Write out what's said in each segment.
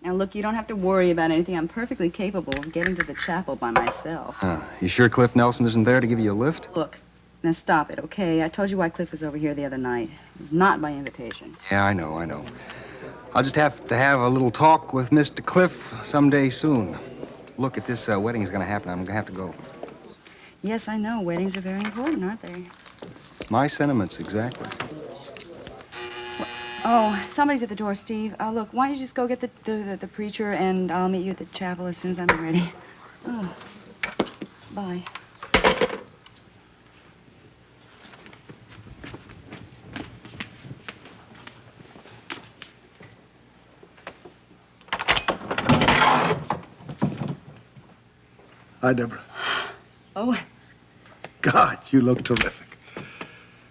Now, look, you don't have to worry about anything. I'm perfectly capable of getting to the chapel by myself. You sure Cliff Nelson isn't there to give you a lift? Look, now stop it, okay? I told you why Cliff was over here the other night. It was not by invitation. Yeah, I know. I'll just have to have a little talk with Mr. Cliff someday soon. Look, if this wedding's gonna happen, I'm gonna have to go. Yes, I know. Weddings are very important, aren't they? My sentiments, exactly. Oh, somebody's at the door, Steve. Look, why don't you just go get the preacher, and I'll meet you at the chapel as soon as I'm ready. Oh, bye. Hi, Deborah. Oh. God, you look terrific.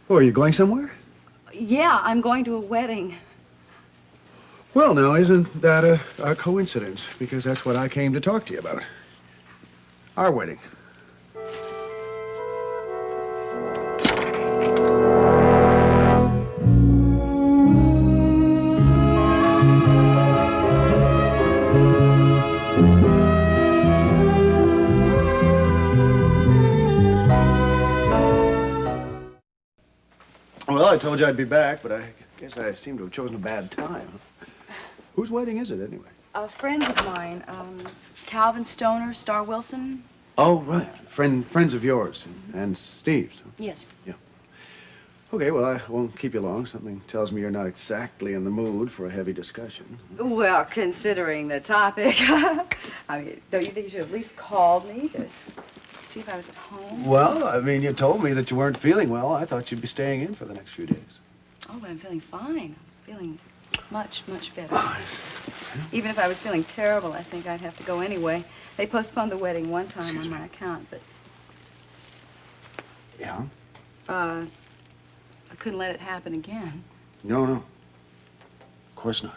Oh, are you going somewhere? Yeah, I'm going to a wedding. Well, now, isn't that a coincidence? Because that's what I came to talk to you about. Our wedding. Well, I told you I'd be back, but I guess I seem to have chosen a bad time. Whose wedding is it, anyway? Friends of mine, Calvin Stoner, Star Wilson. Oh, right. Friends of yours and Steve's. Yes. Yeah. Okay, well, I won't keep you long. Something tells me you're not exactly in the mood for a heavy discussion. Well, considering the topic, I mean, don't you think you should have at least called me to see if I was at home? Well, I mean, you told me that you weren't feeling well. I thought you'd be staying in for the next few days. Oh, but I'm feeling fine. I'm feeling much, much better. Even if I was feeling terrible, I think I'd have to go anyway. They postponed the wedding one time on my account, but... Yeah? I couldn't let it happen again. No. Of course not.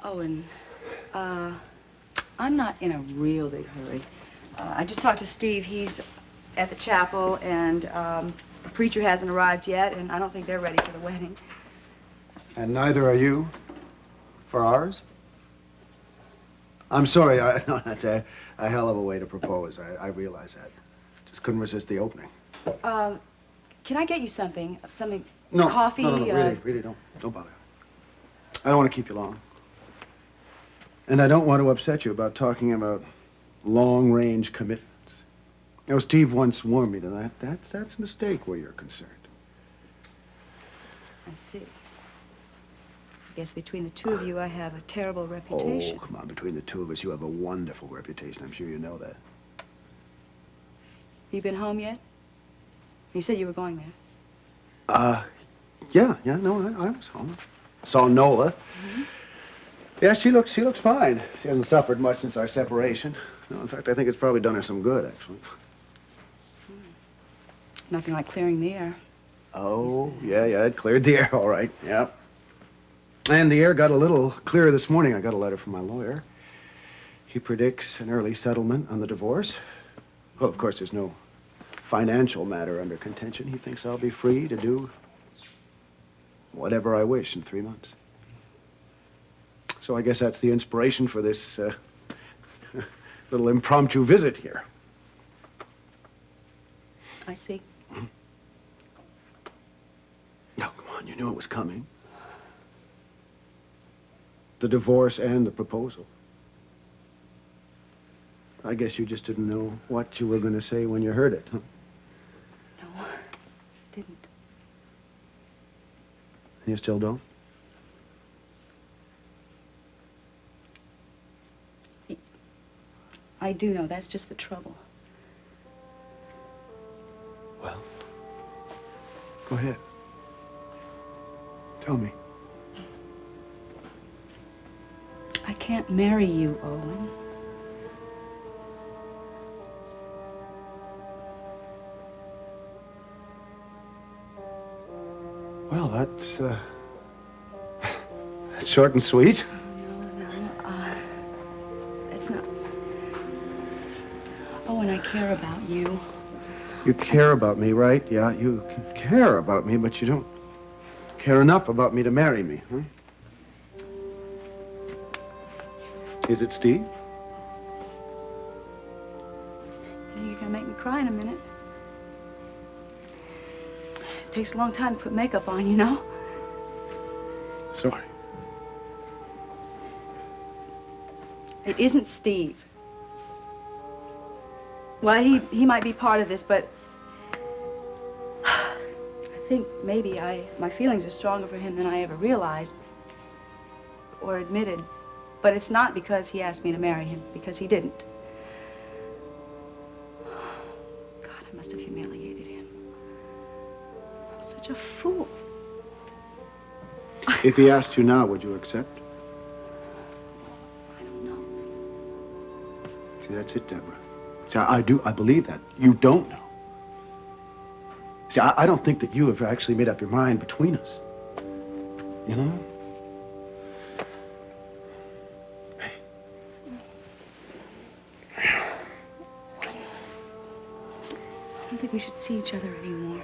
Oh, and, I'm not in a real big hurry. I just talked to Steve. He's at the chapel, and, the preacher hasn't arrived yet, and I don't think they're ready for the wedding. And neither are you for ours? I'm sorry. No, that's a hell of a way to propose. I realize that. Just couldn't resist the opening. Can I get you something? Something, No, coffee? No, really, don't bother. I don't want to keep you long. And I don't want to upset you about talking about long-range commitments. You know, Steve once warned me to that. That's a mistake where you're concerned. I see. I guess between the two of you, I have a terrible reputation. Oh, come on. Between the two of us, you have a wonderful reputation. I'm sure you know that. You been home yet? You said you were going there. Yeah, no, I was home. Saw Nola. Mm-hmm. Yeah, she looks fine. She hasn't suffered much since our separation. No, in fact, I think it's probably done her some good, actually. Nothing like clearing the air. Oh, yeah, it cleared the air, all right, yeah. And the air got a little clearer this morning. I got a letter from my lawyer. He predicts an early settlement on the divorce. Well, of course, there's no financial matter under contention. He thinks I'll be free to do whatever I wish in 3 months. So I guess that's the inspiration for this little impromptu visit here. I see. Oh, come on, you knew it was coming. The divorce and the proposal. I guess you just didn't know what you were going to say when you heard it, huh? No, didn't. And you still don't? I do know. That's just the trouble. Well, go ahead. Tell me. I can't marry you, Owen. Well, that's short and sweet. No, that's not... Owen, I care about you. You care about me, right? Yeah, you care about me, but you don't care enough about me to marry me, huh? Is it Steve? You're gonna make me cry in a minute. It takes a long time to put makeup on, you know? Sorry. It isn't Steve. Well, he might be part of this, but I think maybe my feelings are stronger for him than I ever realized or admitted. But it's not because he asked me to marry him, because he didn't. God, I must have humiliated him. I'm such a fool. If he asked you now, would you accept? I don't know. See, that's it, Deborah. See, I believe that. You don't know. See, I don't think that you have actually made up your mind between us. You know? Hey. I don't think we should see each other anymore.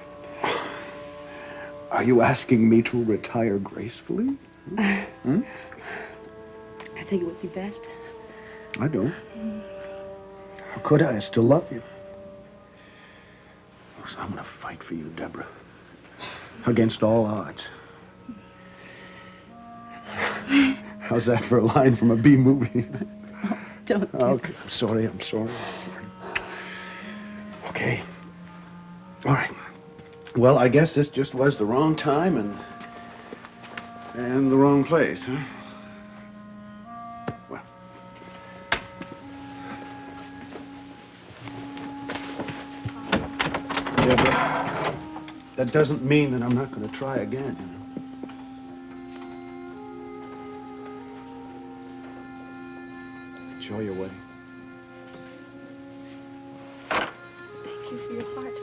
Are you asking me to retire gracefully? Hmm? I think it would be best. I don't. How could I? I still love you. So I'm gonna fight for you, Deborah. Against all odds. How's that for a line from a B movie? Don't do Okay, this. I'm sorry. Okay. All right. Well, I guess this just was the wrong time and the wrong place, huh? Well. Yeah, but that doesn't mean that I'm not going to try again, you know? Enjoy your wedding. Thank you for your heart.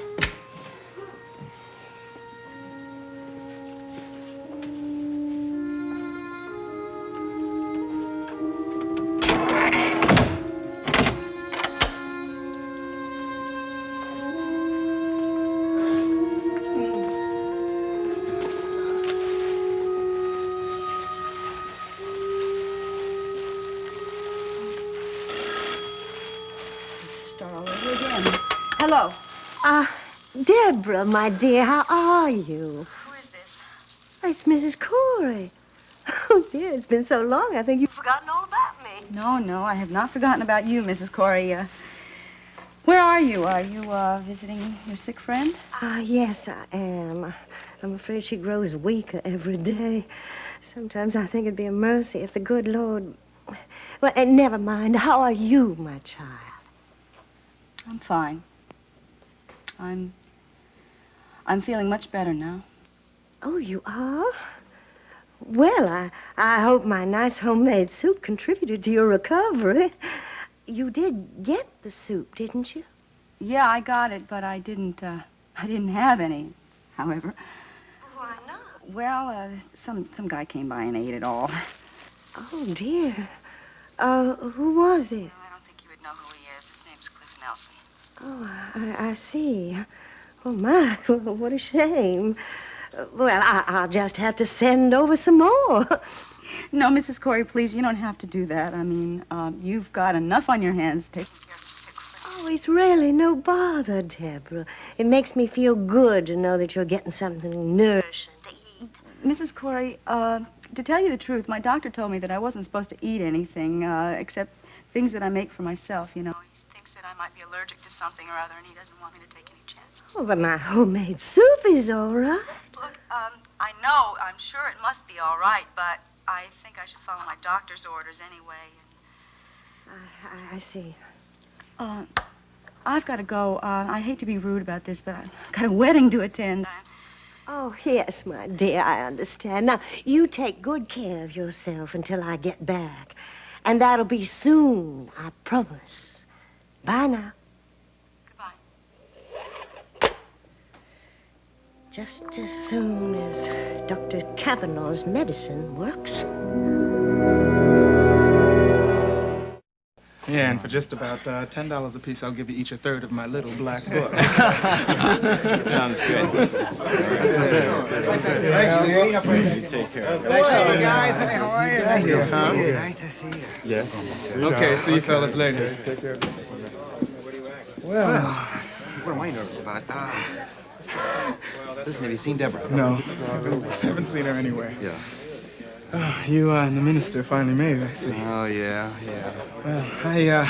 Start all over again. Hello. Deborah, my dear, how are you? Who is this? It's Mrs. Corey. Oh, dear, it's been so long, I think you've forgotten all about me. No, I have not forgotten about you, Mrs. Corey. Where are you? Are you visiting your sick friend? Yes, I am. I'm afraid she grows weaker every day. Sometimes I think it'd be a mercy if the good Lord... Well, never mind. How are you, my child? I'm fine. I'm feeling much better now. Oh, you are? Well, I hope my nice homemade soup contributed to your recovery. You did get the soup, didn't you? Yeah, I got it, but I didn't have any, however. Why not? Well, some guy came by and ate it all. Oh, dear. Who was it? I don't think you would know who he is. His name's Cliff Nelson. Oh, I see. Oh, my, what a shame. Well, I'll just have to send over some more. No, Mrs. Corey, please, you don't have to do that. I mean, you've got enough on your hands taking care of your sick friend. Oh, it's really no bother, Deborah. It makes me feel good to know that you're getting something nourishing to eat. Mrs. Corey, to tell you the truth, my doctor told me that I wasn't supposed to eat anything except things that I make for myself, you know. He thinks that I might be allergic to something or other, and he doesn't want me to take any chances. Oh, but my homemade soup is all right. Look, I know, I'm sure it must be all right, but I think I should follow my doctor's orders anyway. I see. I've got to go. I hate to be rude about this, but I've got a wedding to attend. Oh, yes, my dear, I understand. Now, you take good care of yourself until I get back. And that'll be soon, I promise. Bye now. Goodbye. Just as soon as Dr. Kavanaugh's medicine works. Yeah, and for just about $10 a piece, I'll give you each a third of my little black book. Sounds good. You take care of it. Hey, guys. Hey, how are you? Nice to see you. Nice to see you. Yeah. Okay, see you fellas later. Well, what am I nervous about? Listen, have you seen Deborah? No, haven't seen her anywhere. Yeah. You and the minister finally made it, I see. Oh, yeah. Well, I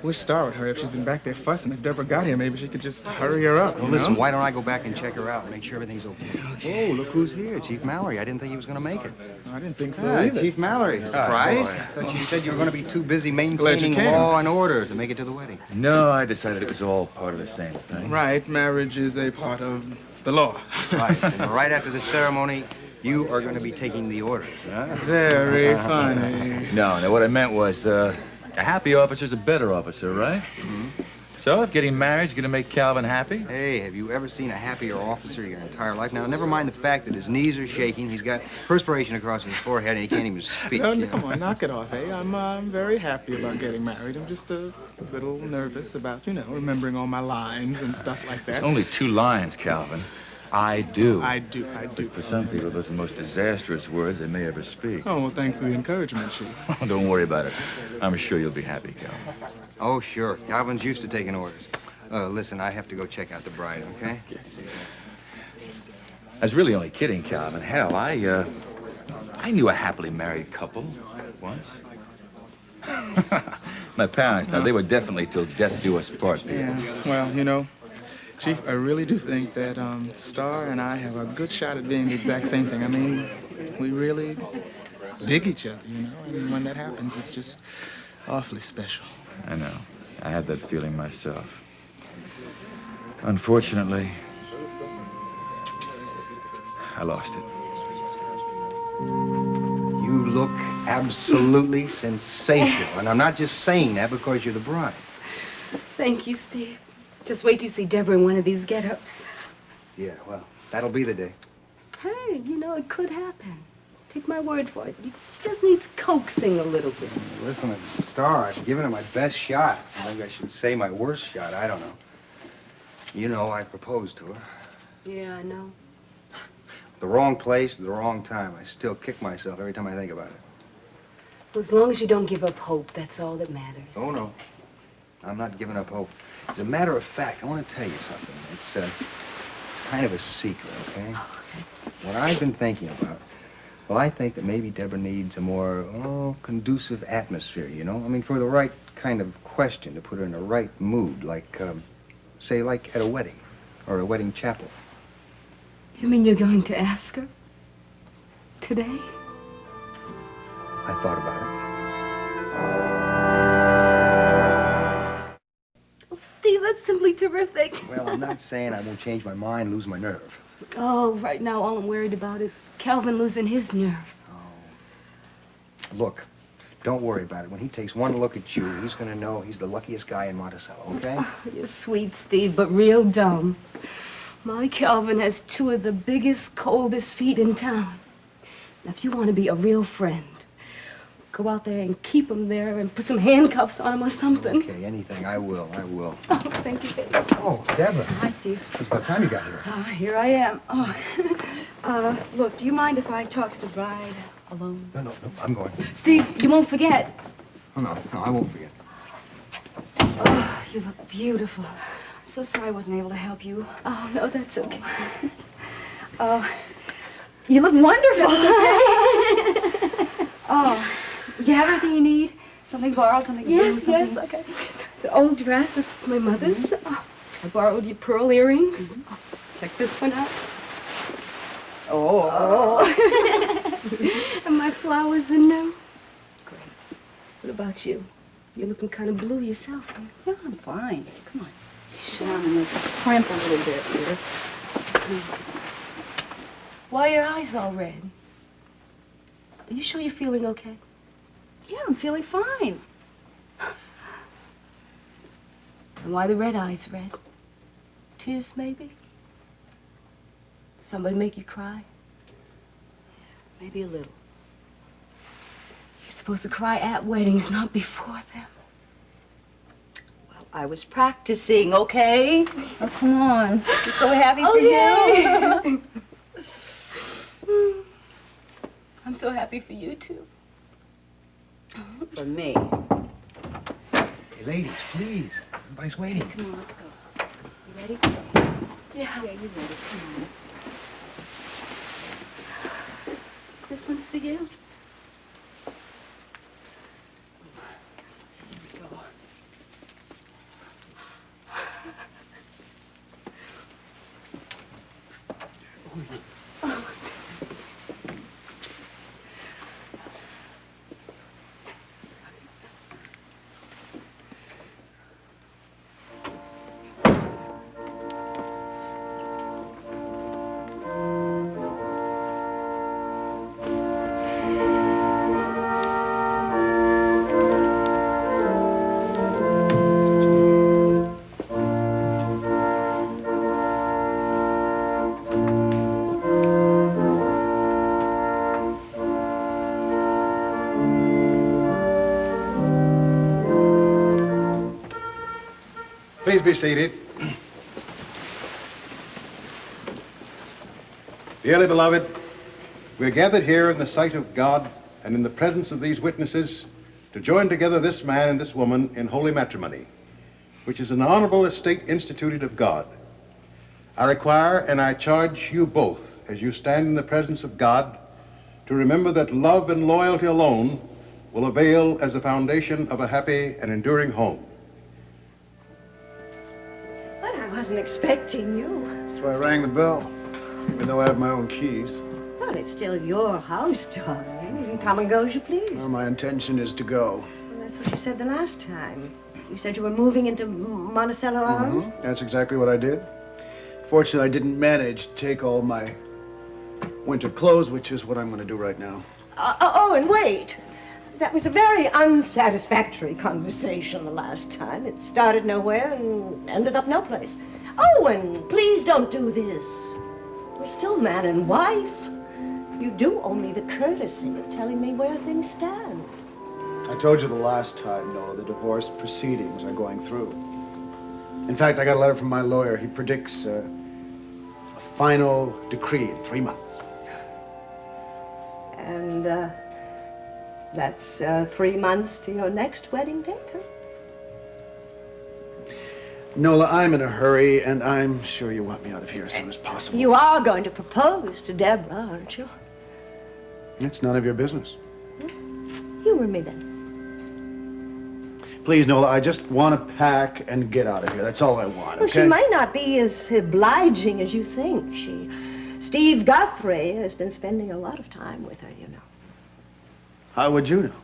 wish Star would hurry up. She's been back there fussing. If Deborah got here, maybe she could just hurry her up, Well, you listen, know? why don't I go back and check her out and make sure everything's okay? Oh, look who's here. Chief Mallory. I didn't think he was going to make it. I didn't think so Yeah, either. Chief Mallory. Surprised? I thought you said you were going to be too busy maintaining came. law and order to make it to the wedding. No, I decided it was all part of the same thing. Right, marriage is a part of the law. Right. And right after the ceremony, you are going to be taking the orders. Huh? Very funny. No, what I meant was, a happy officer's a better officer, right? Mm-hmm. So if getting married's gonna make Calvin happy? Hey, have you ever seen a happier officer your entire life? Now, never mind the fact that his knees are shaking, he's got perspiration across his forehead, and he can't even speak. No, come on, knock it off, eh? I'm very happy about getting married. I'm just a little nervous about, remembering all my lines and stuff like that. It's only 2 lines, Calvin. I do. I do. For some people, those are the most disastrous words they may ever speak. Oh, well, thanks for the encouragement, Chief. Don't worry about it. I'm sure you'll be happy, Calvin. Oh, sure. Calvin's used to taking orders. Listen, I have to go check out the bride, okay? I was really only kidding, Calvin. Hell, I knew a happily married couple once. My parents, now, they were definitely till death do us part people. Yeah, well, Chief, I really do think that Star and I have a good shot at being the exact same thing. I mean, we really dig each other, and when that happens, it's just awfully special. I know. I had that feeling myself. Unfortunately, I lost it. You look absolutely sensational, and I'm not just saying that because you're the bride. Thank you, Steve. Just wait till you see Deborah in one of these get-ups. Yeah, well, that'll be the day. Hey, it could happen. Take my word for it. She just needs coaxing a little bit. Listen, Star, I've given her my best shot. Maybe I should say my worst shot. I don't know. You know, I proposed to her. Yeah, I know. The wrong place, the wrong time. I still kick myself every time I think about it. Well, as long as you don't give up hope, that's all that matters. Oh, no. I'm not giving up hope. As a matter of fact, I want to tell you something. It's kind of a secret, okay? Oh, okay. What I've been thinking about, well, I think that maybe Deborah needs a more, conducive atmosphere, I mean, for the right kind of question to put her in the right mood, like, say, like at a wedding or a wedding chapel. You mean you're going to ask her? Today? I thought about it. Oh, Steve, that's simply terrific. Well, I'm not saying I won't change my mind, lose my nerve. Oh, right now all I'm worried about is Calvin losing his nerve. Look, don't worry about it. When he takes one look at you, he's going to know he's the luckiest guy in Monticello, okay? Oh, you're sweet, Steve, but real dumb. My Calvin has 2 of the biggest, coldest feet in town. Now, if you want to be a real friend, go out there and keep him there and put some handcuffs on him or something. Okay, anything. I will. Oh, thank you, baby. Oh, Deborah. Hi, Steve. It's about time you got here. Here I am. Look, do you mind if I talk to the bride alone? No, I'm going. Steve, you won't forget. Oh, no, I won't forget. Oh, you look beautiful. I'm so sorry I wasn't able to help you. Oh, no, that's okay. You look wonderful. Oh, you have everything you need? Something borrowed, something new, Yes, something... okay. The old dress, it's my mother's. I borrowed your pearl earrings. Check this one out. Oh. And my flowers in them. Great. What about you? You're looking kind of blue yourself. Yeah, I'm fine. Come on. Down in this cramp a little bit here. Why are your eyes all red? Are you sure you're feeling okay? Yeah, I'm feeling fine. And why the red eyes red? Tears, maybe? Somebody make you cry? Maybe a little. You're supposed to cry at weddings, not before them. I was practicing, okay? Oh, come on. I'm so happy for you. you. I'm so happy for you, too. For me. Hey, ladies, please. Everybody's waiting. Come on, let's go. Let's go. You ready? Yeah. Yeah, you're ready. Come on. This one's for you. Please be seated. Dearly beloved, we're gathered here in the sight of God and in the presence of these witnesses to join together this man and this woman in holy matrimony, which is an honorable estate instituted of God. I require and I charge you both, as you stand in the presence of God, to remember that love and loyalty alone will avail as the foundation of a happy and enduring home. But I wasn't expecting you. That's why I rang the bell, even though I have my own keys. Well, it's still your house, darling. You can come and go as you please. Well, my intention is to go. Well, that's what you said the last time. You said you were moving into Monticello Arms? That's exactly what I did. Fortunately, I didn't manage to take all my winter clothes, which is what I'm going to do right now. Oh, and wait. That was a very unsatisfactory conversation the last time. It started nowhere and ended up no place. Oh, and please don't do this. We're still man and wife. You do owe me the courtesy of telling me where things stand. I told you the last time, Nola, the divorce proceedings are going through. In fact, I got a letter from my lawyer. He predicts a final decree in 3 months. And, that's 3 months to your next wedding date, huh? Nola, I'm in a hurry, and I'm sure you want me out of here as soon as possible. You are going to propose to Deborah, aren't you? It's none of your business. Humor me then. Please, Nola, I just want to pack and get out of here. That's all I want, Well, okay? she might not be as obliging as you think. Steve Guthrie has been spending a lot of time with her, you know. How would you know?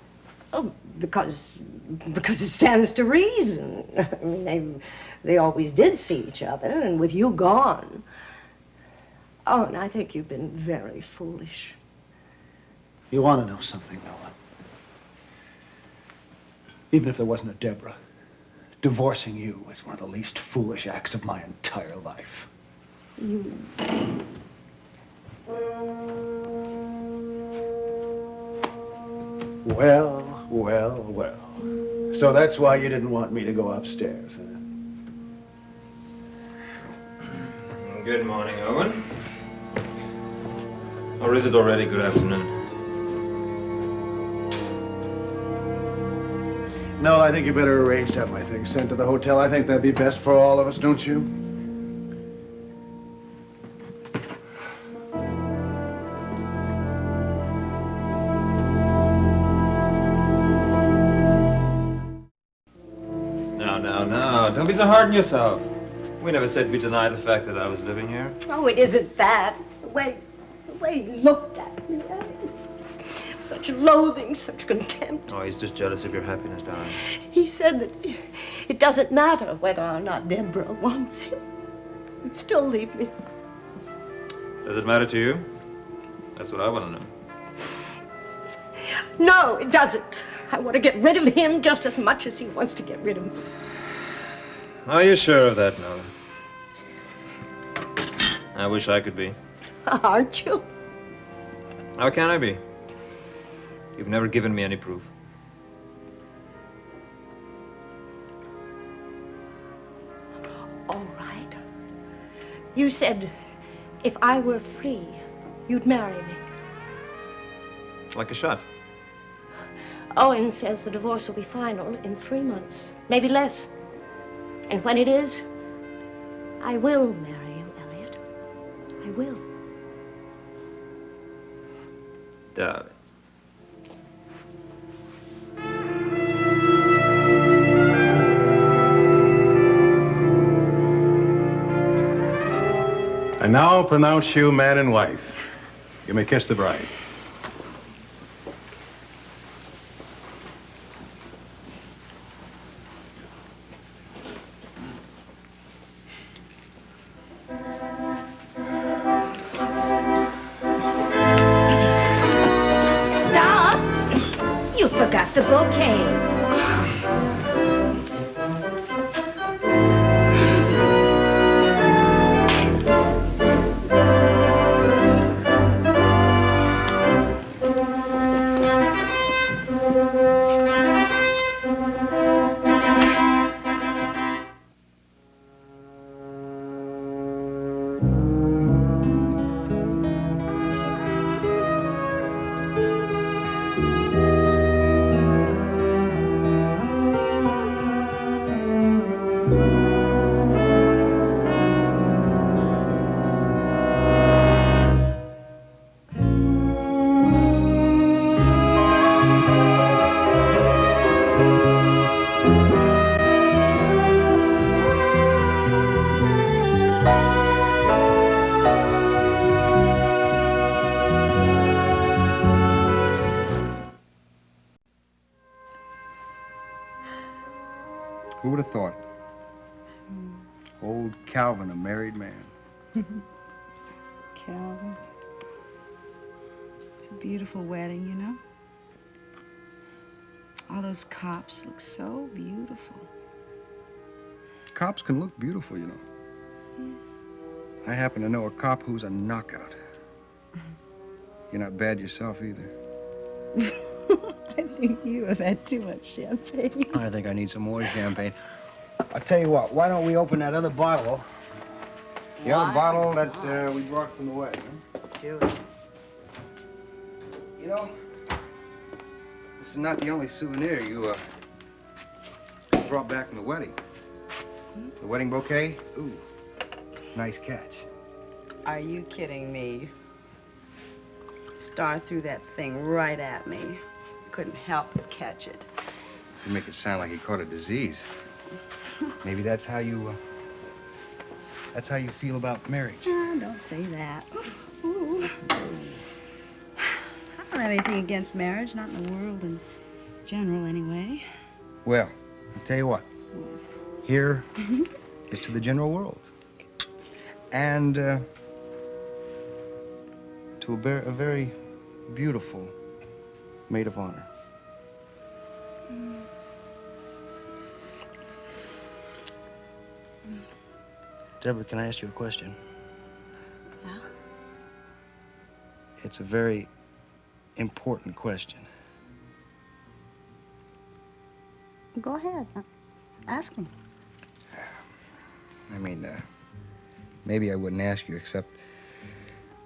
Oh, because it stands to reason. I mean, they always did see each other, and with you gone. Oh, and I think you've been very foolish. You want to know something, Nola? Even if there wasn't a Deborah, divorcing you is one of the least foolish acts of my entire life. Well, well, well. So that's why you didn't want me to go upstairs, huh? Good morning, Owen. Or is it already good afternoon? No, I think you better arrange to have my things sent to the hotel. I think that'd be best for all of us, don't you? No, don't be so hard on yourself. We never said we denied the fact that I was living here. Oh, it isn't that. It's the way he looked at me. Such loathing, such contempt. Oh, he's just jealous of your happiness, darling. He said that it doesn't matter whether or not Deborah wants him. He'd still leave me. Does it matter to you? That's what I want to know. No, it doesn't. I want to get rid of him just as much as he wants to get rid of me. Are you sure of that, Nola? I wish I could be. Aren't you? How can I be? You've never given me any proof. You said if I were free, you'd marry me. Like a shot. Owen says the divorce will be final in 3 months, maybe less. And when it is, I will marry you, Elliot. I will. Darling. I now pronounce you man and wife. You may kiss the bride. Star, you forgot the bouquet. Who would have thought? Old Calvin, a married man. Calvin. It's a beautiful wedding, you know? All those cops look so beautiful. Cops can look beautiful, you know. I happen to know a cop who's a knockout. You're not bad yourself either. I think you have had too much champagne. I think I need some more champagne. I'll tell you what, why don't we open that other bottle? The other bottle that we brought from the wedding. Do it. You know, this is not the only souvenir you brought back from the wedding. The wedding bouquet? Ooh, nice catch. Are you kidding me? Star threw that thing right at me. Couldn't help but catch it. You make it sound like he caught a disease. Maybe that's how you feel about marriage. Oh, don't say that. Ooh. I don't have anything against marriage, not in the world in general, anyway. Well, I'll tell you what. Here is to the general world. And to a very beautiful maid of honor. Deborah, can I ask you a question? Yeah? It's a very important question. Go ahead. Ask me. I mean, maybe I wouldn't ask you, except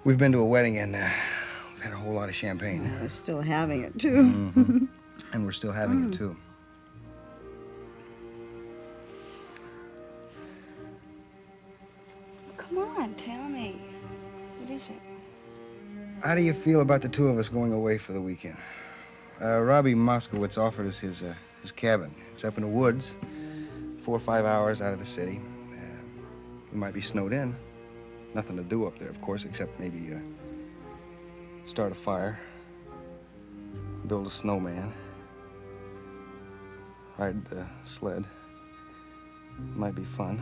we've been to a wedding and we've had a whole lot of champagne. We're still having it, too. And we're still having it, too. Come on, tell me. What is it? How do you feel about the two of us going away for the weekend? Robbie Moskowitz offered us his cabin. It's up in the woods, 4 or 5 hours out of the city. We might be snowed in. Nothing to do up there, of course, except maybe start a fire, build a snowman, ride the sled. Might be fun.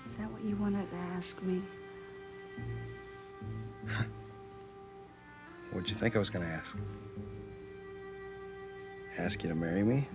Is that what you wanted to ask me? What'd you think I was gonna ask? Ask you to marry me?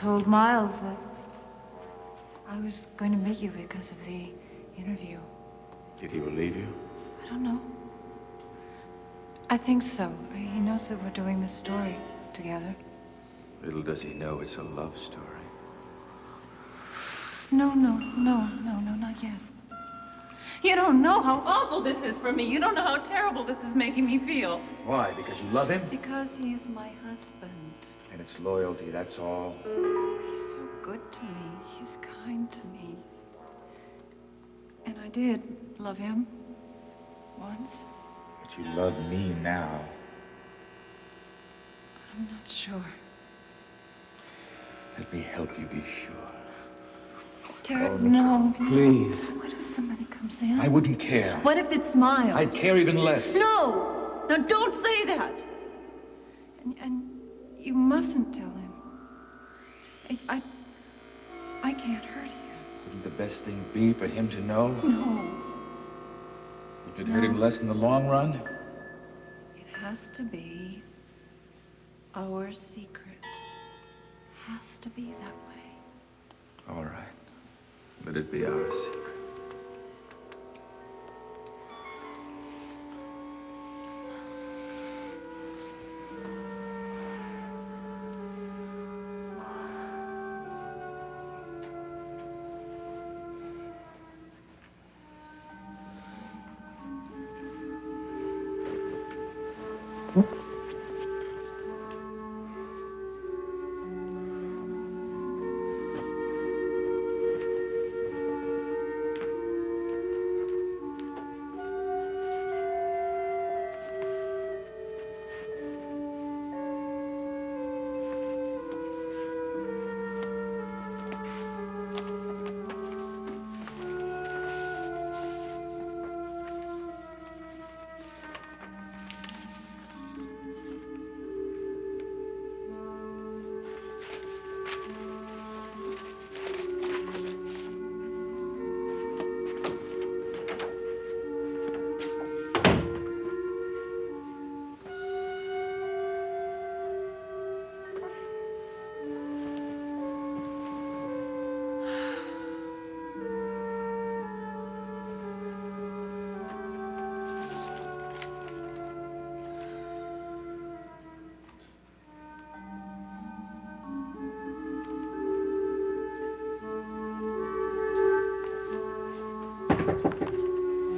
told Miles that I was going to meet you because of the interview. Did he believe you? I don't know. I think so. He knows that we're doing this story together. Little does he know it's a love story. No, not yet. You don't know how awful this is for me. You don't know how terrible this is making me feel. Why? Because you love him? Because he's my husband. And it's loyalty, that's all. He's so good to me. He's kind to me. And I did love him once. But you love me now. I'm not sure. Let me help you be sure. Derek, no. Please. What if somebody comes in? I wouldn't care. What if it's Miles? I'd care even less. No! No, don't say that! And you mustn't tell him. I can't hurt him. Wouldn't the best thing be for him to know? No. Would it hurt him less in the long run? It has to be our secret. Has to be that way. All right. Let it be our secret.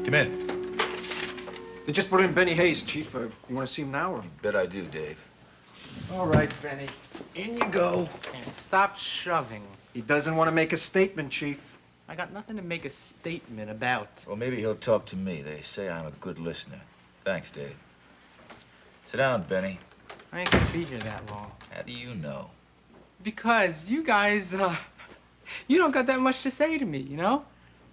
Come in. They just brought in Benny Hayes, Chief. You want to see him now, or? Bet I do, Dave. All right, Benny. In you go. Stop shoving. He doesn't want to make a statement, Chief. I got nothing to make a statement about. Well, maybe he'll talk to me. They say I'm a good listener. Thanks, Dave. Sit down, Benny. I ain't gonna be here that long. How do you know? Because you guys, you don't got that much to say to me, you know?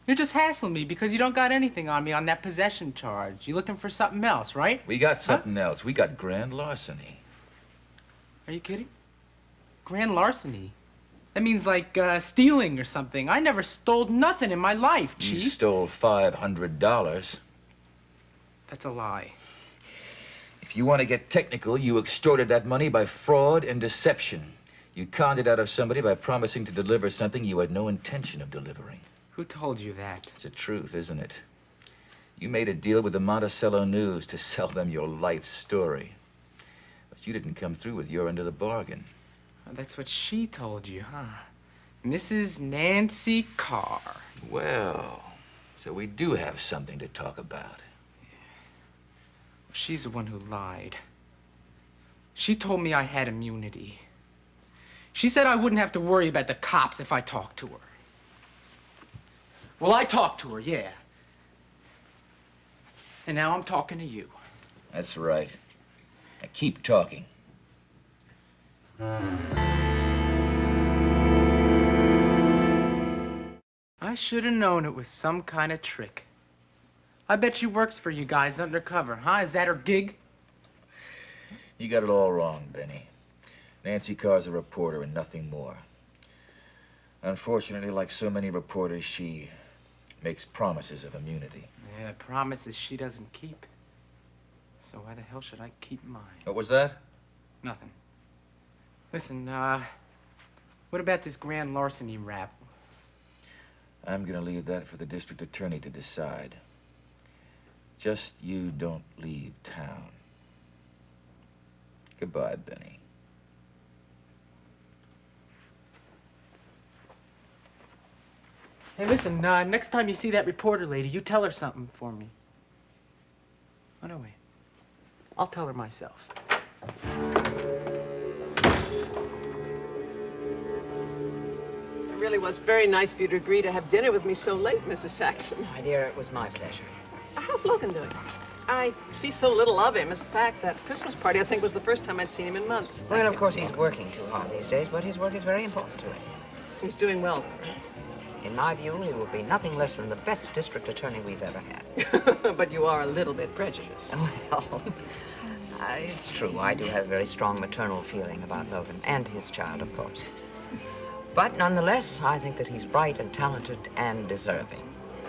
You're just hassling me because you don't got anything on me on that possession charge. You looking for something else, right? We got something else. We got grand larceny. Are you kidding? Grand larceny? That means like stealing or something. I never stole nothing in my life, Chief. You stole $500. That's a lie. If you want to get technical, you extorted that money by fraud and deception. You conned it out of somebody by promising to deliver something you had no intention of delivering. Who told you that? It's the truth, isn't it? You made a deal with the Monticello News to sell them your life story. But you didn't come through with your end of the bargain. Oh, that's what she told you, huh? Mrs. Nancy Carr. Well, so we do have something to talk about. She's the one who lied. She told me I had immunity. She said I wouldn't have to worry about the cops if I talked to her. Well, I talked to her, yeah. And now I'm talking to you. That's right. Now keep talking. I should have known it was some kind of trick. I bet she works for you guys undercover, huh? Is that her gig? You got it all wrong, Benny. Nancy Carr's a reporter and nothing more. Unfortunately, like so many reporters, she makes promises of immunity. Yeah, promises she doesn't keep. So why the hell should I keep mine? What was that? Nothing. Listen, What about this grand larceny rap? I'm gonna leave that for the district attorney to decide. Just you don't leave town. Goodbye, Benny. Hey, listen, next time you see that reporter lady, you tell her something for me. Oh, no, wait. I'll tell her myself. It really was very nice of you to agree to have dinner with me so late, Mrs. Saxon. My dear, it was my pleasure. How's Logan doing? I see so little of him. In fact, that Christmas party, I think, was the first time I'd seen him in months. Well, of course, he's working too hard these days, but his work is very important to us. He's doing well. In my view, he will be nothing less than the best district attorney we've ever had. But you are a little bit prejudiced. Well, it's true. I do have a very strong maternal feeling about Logan, and his child, of course. But nonetheless, I think that he's bright and talented and deserving.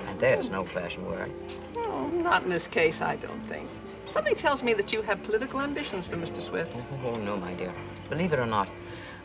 And there's no flashing word. Oh, not in this case, I don't think. Something tells me that you have political ambitions for Mr. Swift. Oh, no, my dear. Believe it or not,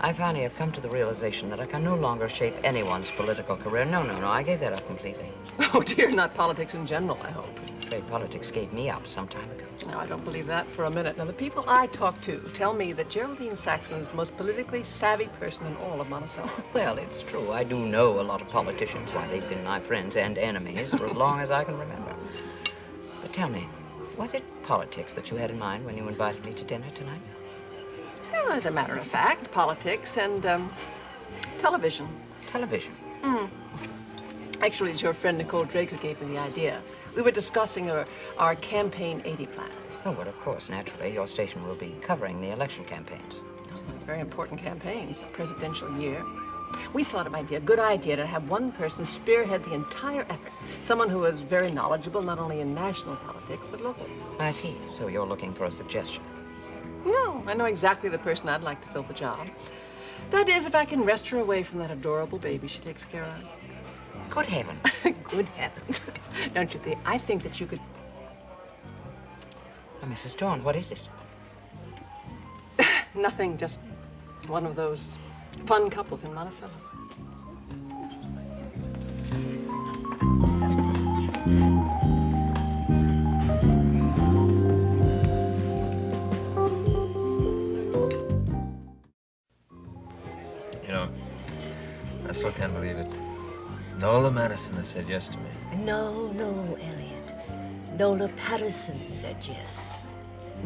I finally have come to the realization that I can no longer shape anyone's political career. No, I gave that up completely. Oh, dear, not politics in general, I hope. I'm afraid politics gave me up some time ago. No, I don't believe that for a minute. Now, the people I talk to tell me that Geraldine Saxon is the most politically savvy person in all of Monticello. Well, it's true. I do know a lot of politicians. Why, they've been my friends and enemies for as long as I can remember. But tell me, was it politics that you had in mind when you invited me to dinner tonight? Well, as a matter of fact, politics and television. Television? Actually, it's your friend Nicole Drake who gave me the idea. We were discussing our campaign 80 plans. Oh, well, of course, naturally, your station will be covering the election campaigns. Very important campaigns, a presidential year. We thought it might be a good idea to have one person spearhead the entire effort. Someone who is very knowledgeable, not only in national politics, but local. I see. So you're looking for a suggestion. No, I know exactly the person I'd like to fill the job. That is, if I can wrest her away from that adorable baby she takes care of. Good heavens. Good heavens. Don't you think? I think that you could... Mrs. Dorn, what is it? Nothing, just one of those fun couples in Monticello. You know, I still can't believe it. Nola Madison has said yes to me. No, Elliot. Nola Patterson said yes.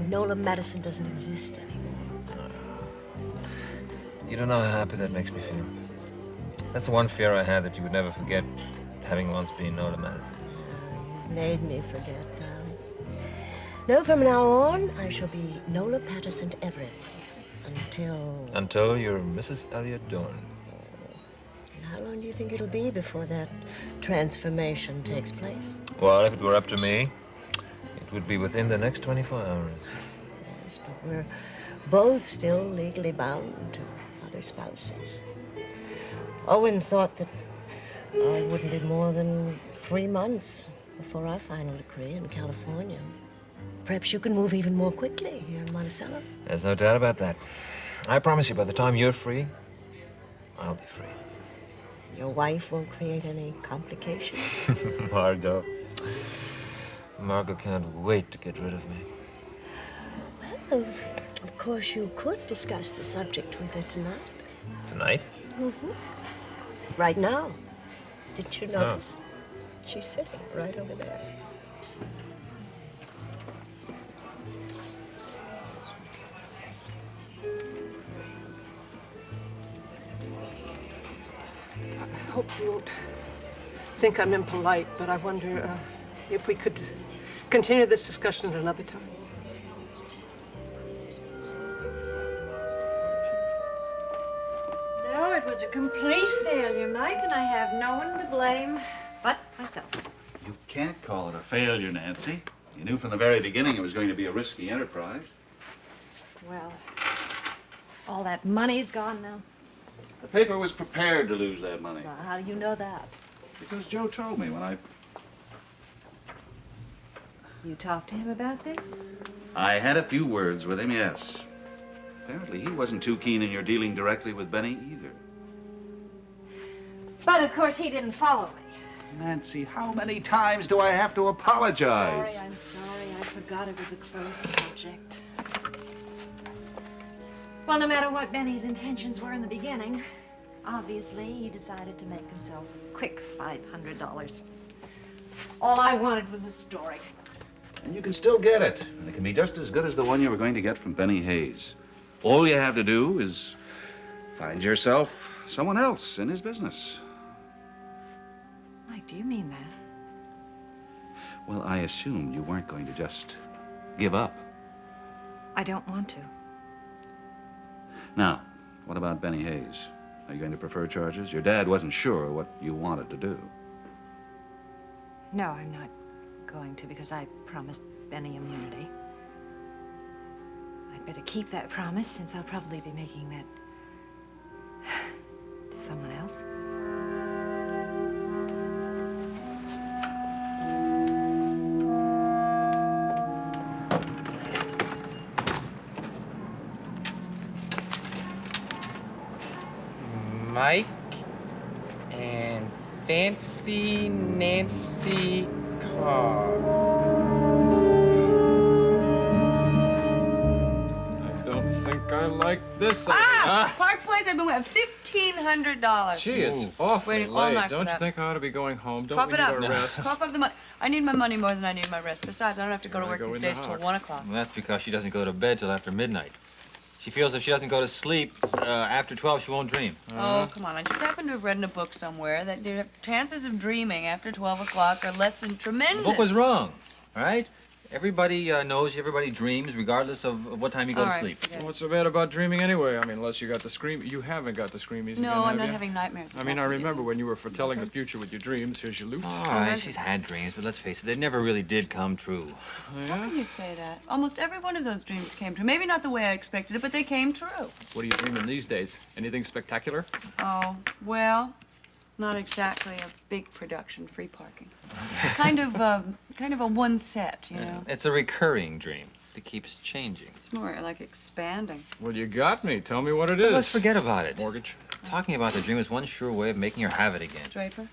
Nola Madison doesn't exist anymore. You don't know how happy that makes me feel. That's the one fear I had, that you would never forget having once been Nola Madison. You've made me forget, darling. No, from now on, I shall be Nola Patterson to everyone. Until you're Mrs. Elliot Dorn. And how long do you think it'll be before that transformation takes place? Well, if it were up to me, it would be within the next 24 hours. Yes, but we're both still legally bound to other spouses. Owen thought that it wouldn't be more than 3 months before our final decree in California. Perhaps you can move even more quickly here in Monticello. There's no doubt about that. I promise you, by the time you're free, I'll be free. Your wife won't create any complications? Margot. Margot can't wait to get rid of me. Well, of course, you could discuss the subject with her tonight. Tonight? Mm-hmm. Right now. Didn't you notice? She's sitting right over there. I hope you won't think I'm impolite, but I wonder if we could continue this discussion at another time. No, it was a complete failure, Mike, and I have no one to blame but myself. You can't call it a failure, Nancy. You knew from the very beginning it was going to be a risky enterprise. Well, all that money's gone now. The paper was prepared to lose that money. Well, how do you know that? Because Joe told me when You talked to him about this? I had a few words with him, yes. Apparently he wasn't too keen in your dealing directly with Benny either. But of course he didn't follow me. Nancy, how many times do I have to apologize? I'm sorry. I forgot it was a closed subject. Well, no matter what Benny's intentions were in the beginning, obviously he decided to make himself a quick $500. All I wanted was a story. And you can still get it. And it can be just as good as the one you were going to get from Benny Hayes. All you have to do is find yourself someone else in his business. Mike, do you mean that? Well, I assumed you weren't going to just give up. I don't want to. Now, what about Benny Hayes? Are you going to prefer charges? Your dad wasn't sure what you wanted to do. No, I'm not going to because I promised Benny immunity. I'd better keep that promise since I'll probably be making that to someone else. Mike and Fancy Nancy Carr. I don't think I like this. Park Place, I've been waiting $1,500. Gee, it's awfully Waiting all late. night for Don't you that. think I ought to be going home? Don't Cough we it need up. a rest? Cough up the money. I need my money more than I need my rest. Besides, I don't have to go to I work go these in the days till hock. 1 o'clock. Well, that's because she doesn't go to bed till after midnight. She feels if she doesn't go to sleep after 12, she won't dream. Oh, come on. I just happen to have read in a book somewhere that the chances of dreaming after 12 o'clock are less than tremendous. The book was wrong, all right? Everybody knows, everybody dreams, regardless of what time you go All to right, sleep. forget it. What's so bad about dreaming anyway? I mean, unless you got the scream. You haven't got the screamies again, No, I'm have not you? having nightmares. I mean, I remember when you were foretelling the future with your dreams. Here's your loot. All right, she's had dreams, but let's face it, they never really did come true. How can you say that? Almost every one of those dreams came true. Maybe not the way I expected it, but they came true. What are you dreaming these days? Anything spectacular? Oh, well, not exactly a big production, free parking. kind of a one set, you know. It's a recurring dream that keeps changing. It's more like expanding. Well, you got me. Tell me what it is. Let's forget about it. Mortgage. Talking about the dream is one sure way of making her have it again. Draper?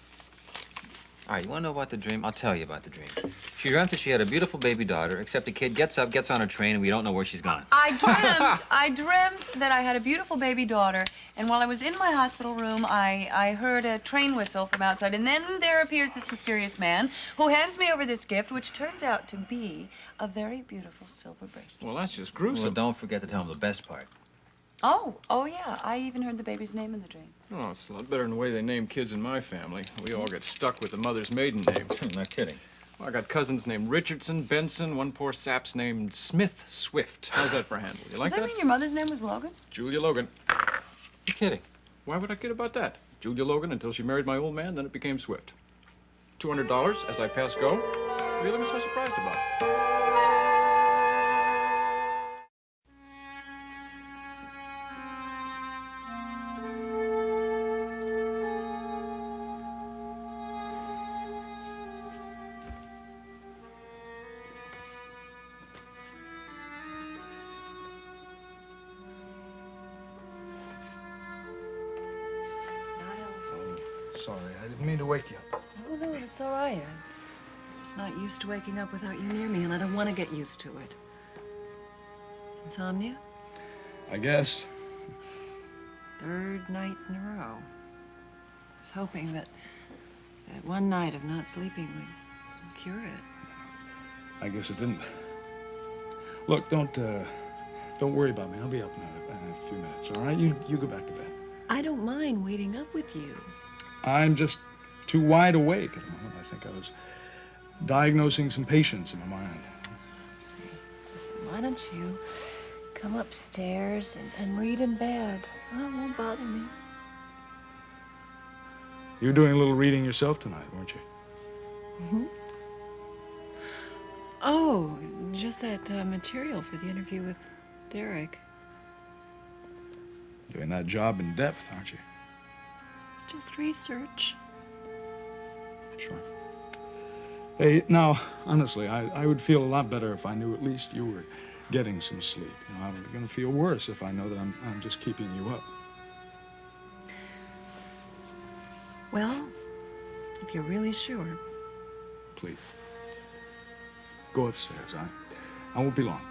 All right, you want to know about the dream? I'll tell you about the dream. She dreamt that she had a beautiful baby daughter, except the kid gets up, gets on a train, and we don't know where she's gone. I dreamt that I had a beautiful baby daughter, and while I was in my hospital room, I heard a train whistle from outside, and then there appears this mysterious man who hands me over this gift, which turns out to be a very beautiful silver bracelet. Well, that's just gruesome. Well, don't forget to tell him the best part. Oh yeah, I even heard the baby's name in the dream. Oh, it's a lot better than the way they name kids in my family. We all get stuck with the mother's maiden name. Not kidding. Well, I got cousins named Richardson, Benson, one poor sap's named Smith Swift. How's that for a handle? You like Does that mean your mother's name was Logan? Julia Logan. You're kidding. Why would I kid about that? Julia Logan until she married my old man, then it became Swift. $200 as I pass go. What are you looking so surprised about? Sorry, I didn't mean to wake you. Oh, no, it's all right. I'm just not used to waking up without you near me, and I don't want to get used to it. Insomnia? I guess. Third night in a row. I was hoping that one night of not sleeping would cure it. I guess it didn't. Look, don't worry about me. I'll be up in a few minutes, all right? You go back to bed. I don't mind waiting up with you. I'm just too wide awake at the moment. I think I was diagnosing some patients in my mind. Listen, why don't you come upstairs and read in bed? Oh, it won't bother me. You were doing a little reading yourself tonight, weren't you? Mm-hmm. Oh, just that material for the interview with Derek. Doing that job in depth, aren't you? Just research. Sure. Hey, now, honestly, I would feel a lot better if I knew at least you were getting some sleep. You know, I'm going to feel worse if I know that I'm just keeping you up. Well, if you're really sure. Please. Go upstairs. I won't be long.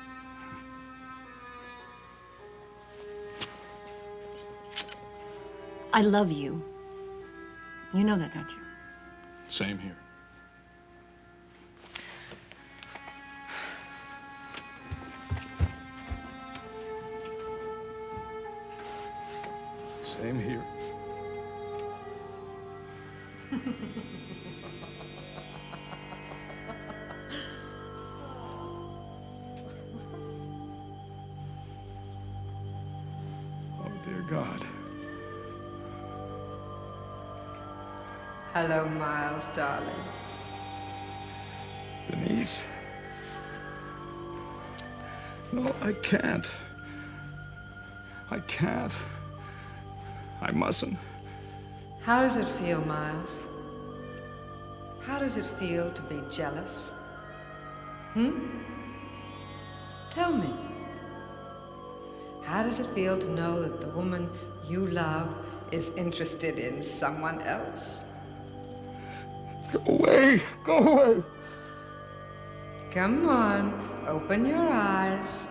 I love you. You know that, don't you? Same here. Same here. Oh, dear God. Hello, Miles, darling. Denise. No, I can't. I can't. I mustn't. How does it feel, Miles? How does it feel to be jealous? Tell me. How does it feel to know that the woman you love is interested in someone else? Go away! Go away! Come on, open your eyes.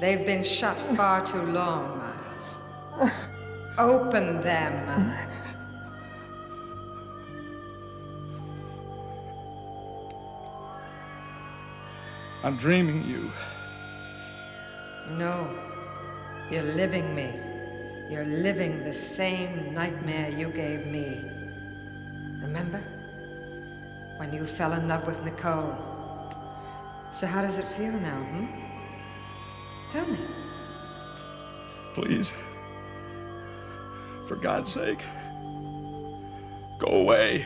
They've been shut far too long, Miles. Open them. I'm dreaming you. No, you're living me. You're living the same nightmare you gave me. Remember? When you fell in love with Nicole. So how does it feel now, Tell me. Please. For God's sake. Go away.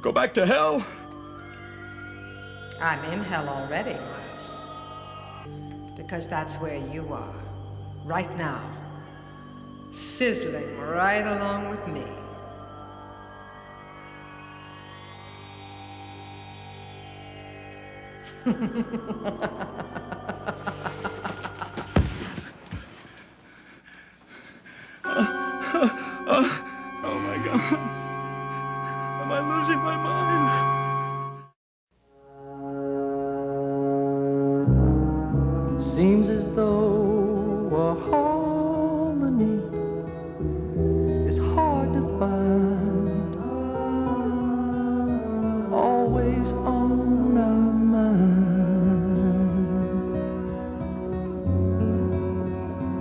Go back to hell. I'm in hell already, Miles. Because that's where you are. Right now. Sizzling right along with me. Oh my God. Am I losing my mind? Seems as though a harmony is hard to find. Always on our mind.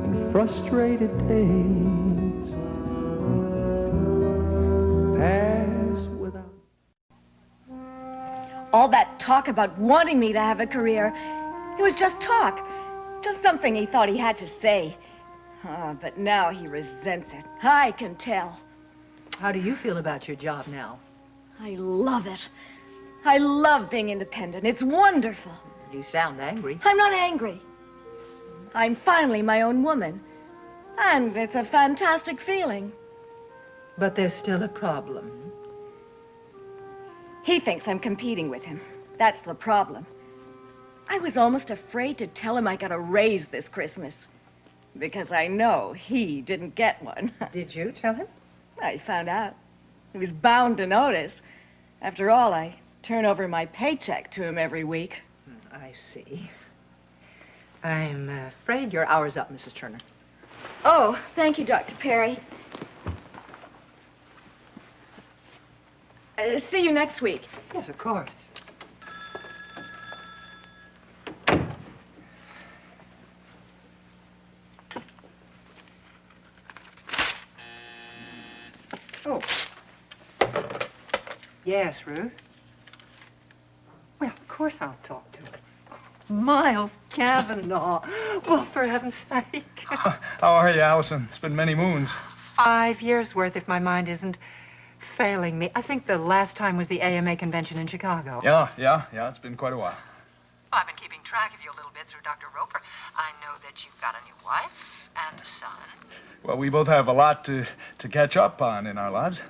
And frustrated days pass without. All that talk about wanting me to have a career, it was just talk. Just something he thought he had to say. But now he resents it. I can tell. How do you feel about your job now? I love it. I love being independent. It's wonderful. You sound angry. I'm not angry. I'm finally my own woman. And it's a fantastic feeling. But there's still a problem. He thinks I'm competing with him. That's the problem. I was almost afraid to tell him I got a raise this Christmas. Because I know he didn't get one. Did you tell him? I found out. He was bound to notice. After all, I turn over my paycheck to him every week. I see. I'm afraid your hour's up, Mrs. Turner. Oh, thank you, Dr. Perry. See you next week. Yes, of course. Oh. Yes, Ruth? Well, of course I'll talk to him. Miles Cavanaugh. Well, for heaven's sake. How are you, Allison? It's been many moons. 5 years worth, if my mind isn't failing me. I think the last time was the AMA convention in Chicago. Yeah, it's been quite a while. I've been keeping track of you a little bit through Dr. Roper. I know that you've got a new wife and a son. Well, we both have a lot to catch up on in our lives.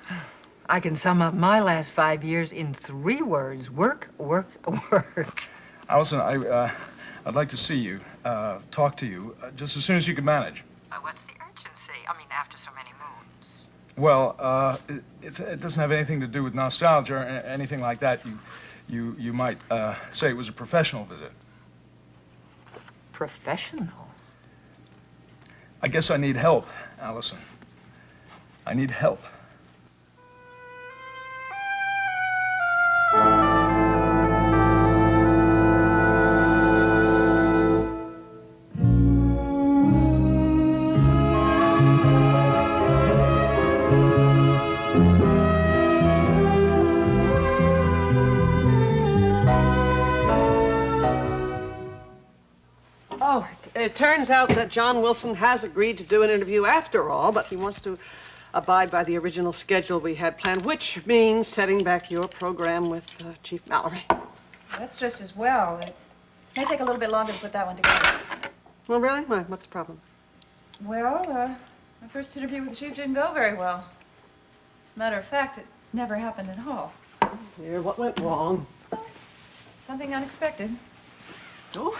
I can sum up my last 5 years in 3 words. Work, work, work. Allison, I'd like to see you, talk to you, just as soon as you can manage. What's the urgency? I mean, after so many moons. Well, it doesn't have anything to do with nostalgia or anything like that. You might say it was a professional visit. Professional? I guess I need help, Allison. I need help. Oh, it turns out that John Wilson has agreed to do an interview after all, but he wants to abide by the original schedule we had planned, which means setting back your program with Chief Mallory. That's just as well. It may take a little bit longer to put that one together. Well, really? Why? What's the problem? Well, my first interview with the chief didn't go very well. As a matter of fact, it never happened at all. Here, what went wrong? Something unexpected. Oh?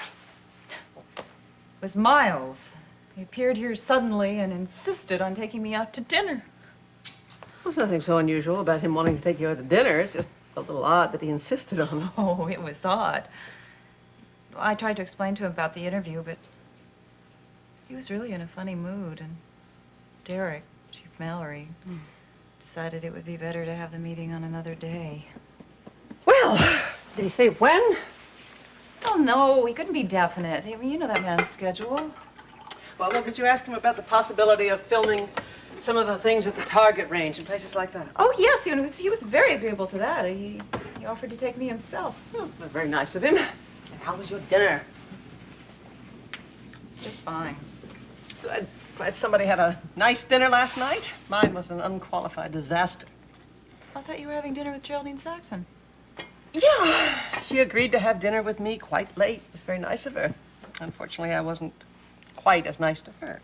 It was Miles. He appeared here suddenly and insisted on taking me out to dinner. There's nothing so unusual about him wanting to take you out to dinner. It's just a little odd that he insisted on it. Oh, it was odd. I tried to explain to him about the interview, but he was really in a funny mood, and Derek, Chief Mallory, decided it would be better to have the meeting on another day. Well, did he say when? Oh, no, he couldn't be definite. I mean, you know that man's schedule. Well, could you ask him about the possibility of filming some of the things at the Target range and places like that? Oh, yes, he was very agreeable to that. He offered to take me himself. Oh, very nice of him. And how was your dinner? It's just fine. Good. Glad somebody had a nice dinner last night. Mine was an unqualified disaster. I thought you were having dinner with Geraldine Saxon. Yeah. She agreed to have dinner with me quite late. It was very nice of her. Unfortunately, I wasn't quite as nice to her.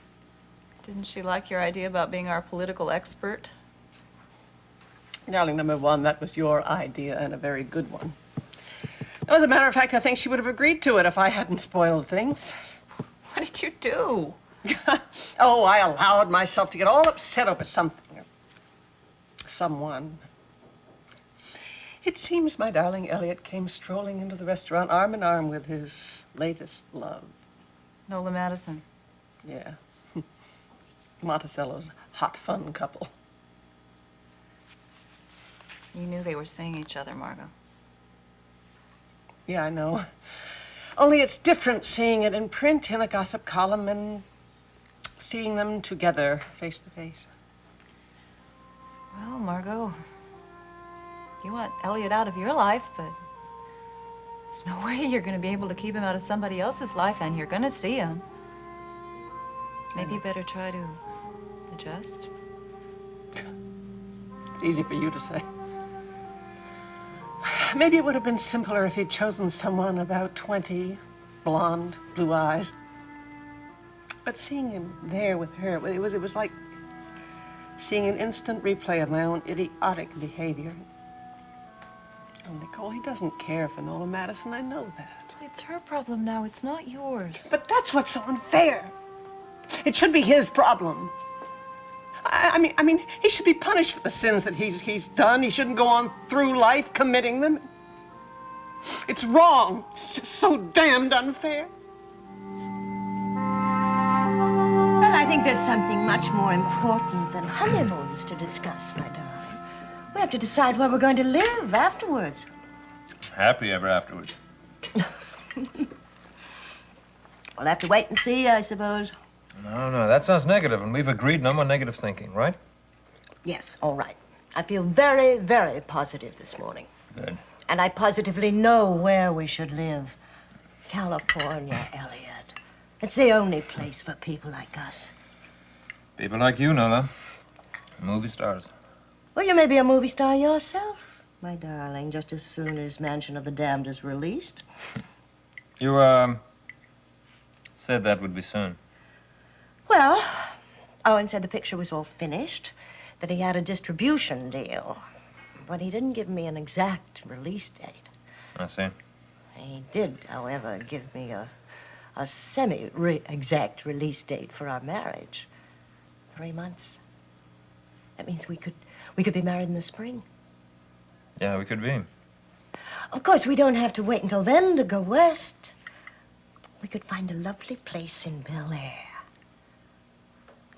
Didn't she like your idea about being our political expert? Darling, number one, that was your idea, and a very good one. As a matter of fact, I think she would have agreed to it if I hadn't spoiled things. What did you do? Oh, I allowed myself to get all upset over something. Someone. It seems my darling Elliot came strolling into the restaurant arm in arm with his latest love. Nola Madison. Yeah. Monticello's hot fun couple. You knew they were seeing each other, Margot. Yeah, I know. Only it's different seeing it in print in a gossip column and seeing them together, face to face. Well, Margot, you want Elliot out of your life, but there's no way you're going to be able to keep him out of somebody else's life, and you're going to see him. Maybe you better try to adjust. It's easy for you to say. Maybe it would have been simpler if he'd chosen someone about 20, blonde, blue eyes. But seeing him there with her, it was like seeing an instant replay of my own idiotic behavior. Oh, Nicole, he doesn't care for Nola Madison. I know that. It's her problem now. It's not yours. But that's what's so unfair. It should be his problem. I mean, he should be punished for the sins that he's done. He shouldn't go on through life committing them. It's wrong. It's just so damned unfair. But I think there's something much more important than honeymoons to discuss, my darling. We have to decide where we're going to live afterwards. Happy ever afterwards. We'll have to wait and see, I suppose. No, that sounds negative, and we've agreed no more negative thinking, right? Yes, all right. I feel very, very positive this morning. Good. And I positively know where we should live. California, Elliot. It's the only place for people like us. People like you, Nola. Movie stars. Well, you may be a movie star yourself, my darling, just as soon as Mansion of the Damned is released. You, said that would be soon. Well, Owen said the picture was all finished, that he had a distribution deal. But he didn't give me an exact release date. I see. He did, however, give me a semi-exact release date for our marriage. 3 months. That means we could be married in the spring. Yeah, we could be. Of course, we don't have to wait until then to go west. We could find a lovely place in Bel Air.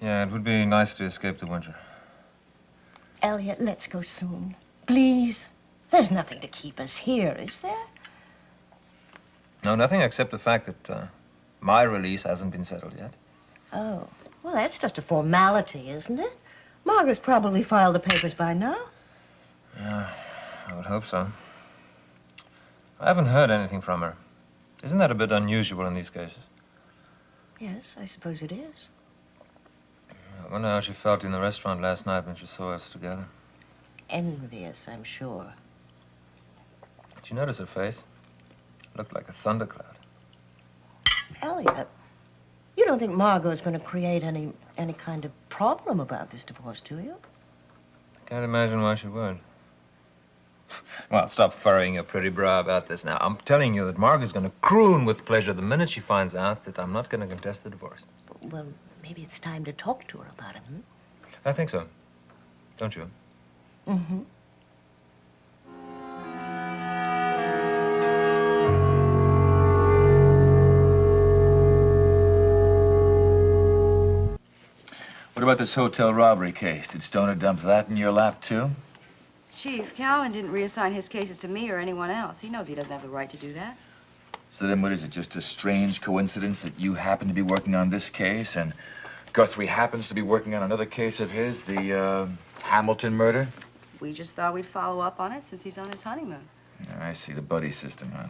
Yeah, it would be nice to escape the winter. Elliot, let's go soon. Please. There's nothing to keep us here, is there? No, nothing except the fact that my release hasn't been settled yet. Oh, well, that's just a formality, isn't it? Margaret's probably filed the papers by now. Yeah, I would hope so. I haven't heard anything from her. Isn't that a bit unusual in these cases? Yes, I suppose it is. I wonder how she felt in the restaurant last night when she saw us together. Envious, I'm sure. Did you notice her face? Looked like a thundercloud. Elliot, you don't think Margot's going to create any kind of problem about this divorce, do you? I can't imagine why she would. Well, stop furrowing your pretty brow about this now. I'm telling you that Margaret's going to croon with pleasure the minute she finds out that I'm not going to contest the divorce. Well, maybe it's time to talk to her about it, hmm? I think so. Don't you? Mm-hmm. What about this hotel robbery case? Did Stoner dump that in your lap, too? Chief, Calvin didn't reassign his cases to me or anyone else. He knows he doesn't have the right to do that. So then what is it, just a strange coincidence that you happen to be working on this case and Guthrie happens to be working on another case of his, the Hamilton murder? We just thought we'd follow up on it since he's on his honeymoon. I see, the buddy system, huh?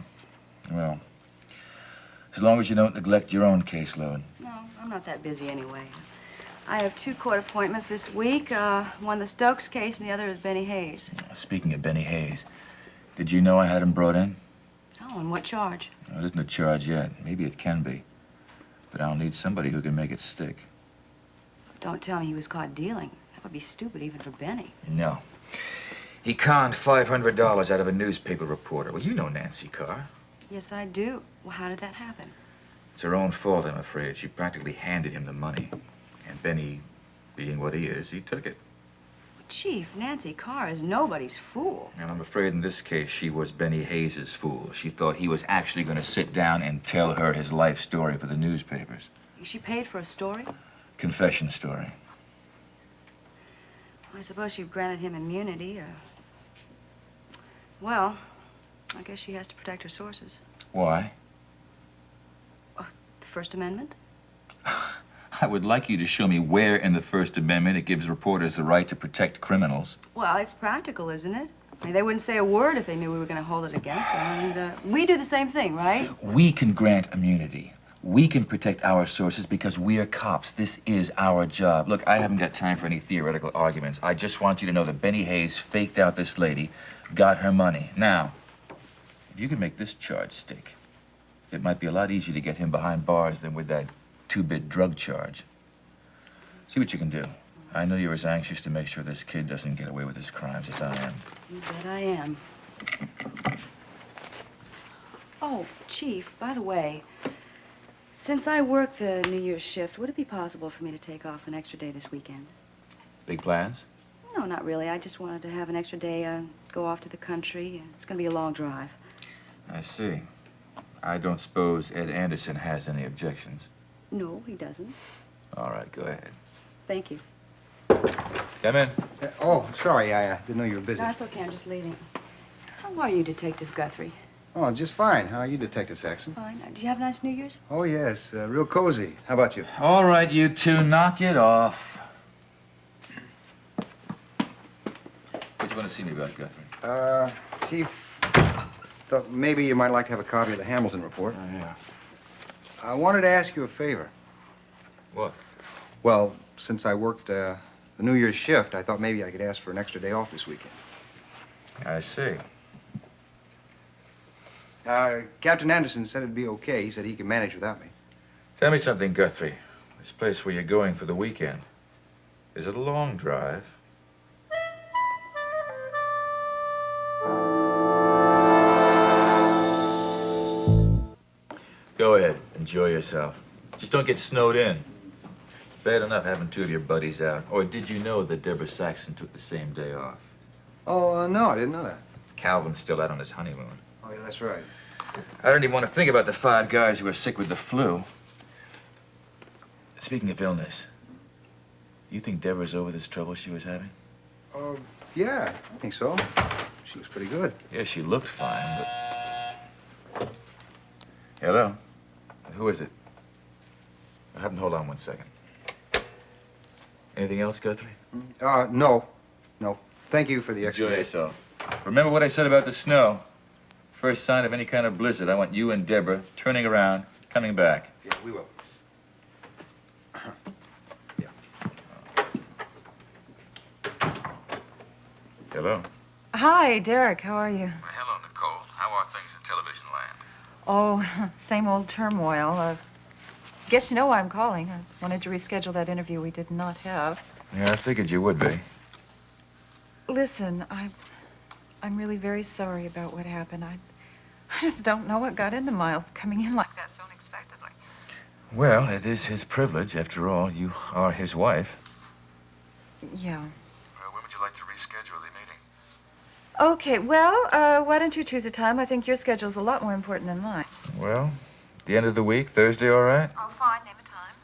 Well, as long as you don't neglect your own caseload. No, I'm not that busy anyway. I have 2 court appointments this week. One the Stokes case and the other is Benny Hayes. Speaking of Benny Hayes, did you know I had him brought in? Oh, on what charge? Well, it isn't a charge yet. Maybe it can be. But I'll need somebody who can make it stick. Don't tell me he was caught dealing. That would be stupid even for Benny. No. He conned $500 out of a newspaper reporter. Well, you know Nancy Carr. Yes, I do. Well, how did that happen? It's her own fault, I'm afraid. She practically handed him the money. And Benny, being what he is, he took it. Chief, Nancy Carr is nobody's fool. And I'm afraid in this case, she was Benny Hayes' fool. She thought he was actually going to sit down and tell her his life story for the newspapers. She paid for a story? Confession story. I suppose she granted him immunity, or... Well, I guess she has to protect her sources. Why? The First Amendment? I would like you to show me where in the First Amendment it gives reporters the right to protect criminals. Well, it's practical, isn't it? I mean, they wouldn't say a word if they knew we were going to hold it against them. And we do the same thing, right? We can grant immunity. We can protect our sources because we are cops. This is our job. Look, I haven't got time for any theoretical arguments. I just want you to know that Benny Hayes faked out this lady, got her money. Now, if you can make this charge stick, it might be a lot easier to get him behind bars than with that 2-bit drug charge. See what you can do. I know you're as anxious to make sure this kid doesn't get away with his crimes as I am. You bet I am. Oh, Chief, by the way, since I work the New Year's shift, would it be possible for me to take off an extra day this weekend? Big plans? No, not really. I just wanted to have an extra day, go off to the country. It's going to be a long drive. I see. I don't suppose Ed Anderson has any objections. No, he doesn't. All right, go ahead. Thank you. Come in. Oh, sorry, I didn't know you were busy. That's okay, I'm just leaving. How are you, Detective Guthrie? Oh, just fine. How are you, Detective Saxon? Fine. Did you have a nice New Year's? Oh, yes, real cozy. How about you? All right, you two, knock it off. What do you want to see me about, Guthrie? Chief, thought maybe you might like to have a copy of the Hamilton report. Oh, yeah. I wanted to ask you a favor. What? Well, since I worked the New Year's shift, I thought maybe I could ask for an extra day off this weekend. I see. Captain Anderson said it'd be okay. He said he could manage without me. Tell me something, Guthrie. This place where you're going for the weekend, is it a long drive? Go ahead. Enjoy yourself. Just don't get snowed in. bad enough having two of your buddies out. Or did you know that Deborah Saxon took the same day off? Oh, no, I didn't know that. Calvin's still out on his honeymoon. Oh, yeah, that's right. I don't even want to think about the 5 guys who are sick with the flu. Speaking of illness, you think Deborah's over this trouble she was having? Yeah, I think so. She was pretty good. Yeah, she looked fine, but... Hello? Who is it? Have them hold on 1 second. Anything else, Guthrie? No. No. Thank you for the extra. Enjoy yourself. Remember what I said about the snow? First sign of any kind of blizzard, I want you and Deborah turning around, coming back. Yeah, we will. Hello? Hi, Derek. How are you? Hello, Nicole. How are things in television land? Oh, same old turmoil. Guess you know why I'm calling. I wanted to reschedule that interview we did not have. Yeah, I figured you would be. Listen, I'm really very sorry about what happened. I just don't know what got into Miles coming in like that so unexpectedly. Well, it is his privilege. After all, you are his wife. Yeah. When would you like to reschedule the meeting? Okay, well, why don't you choose a time? I think your schedule's a lot more important than mine. Well, the end of the week, Thursday, all right? Oh, fine. Name a time.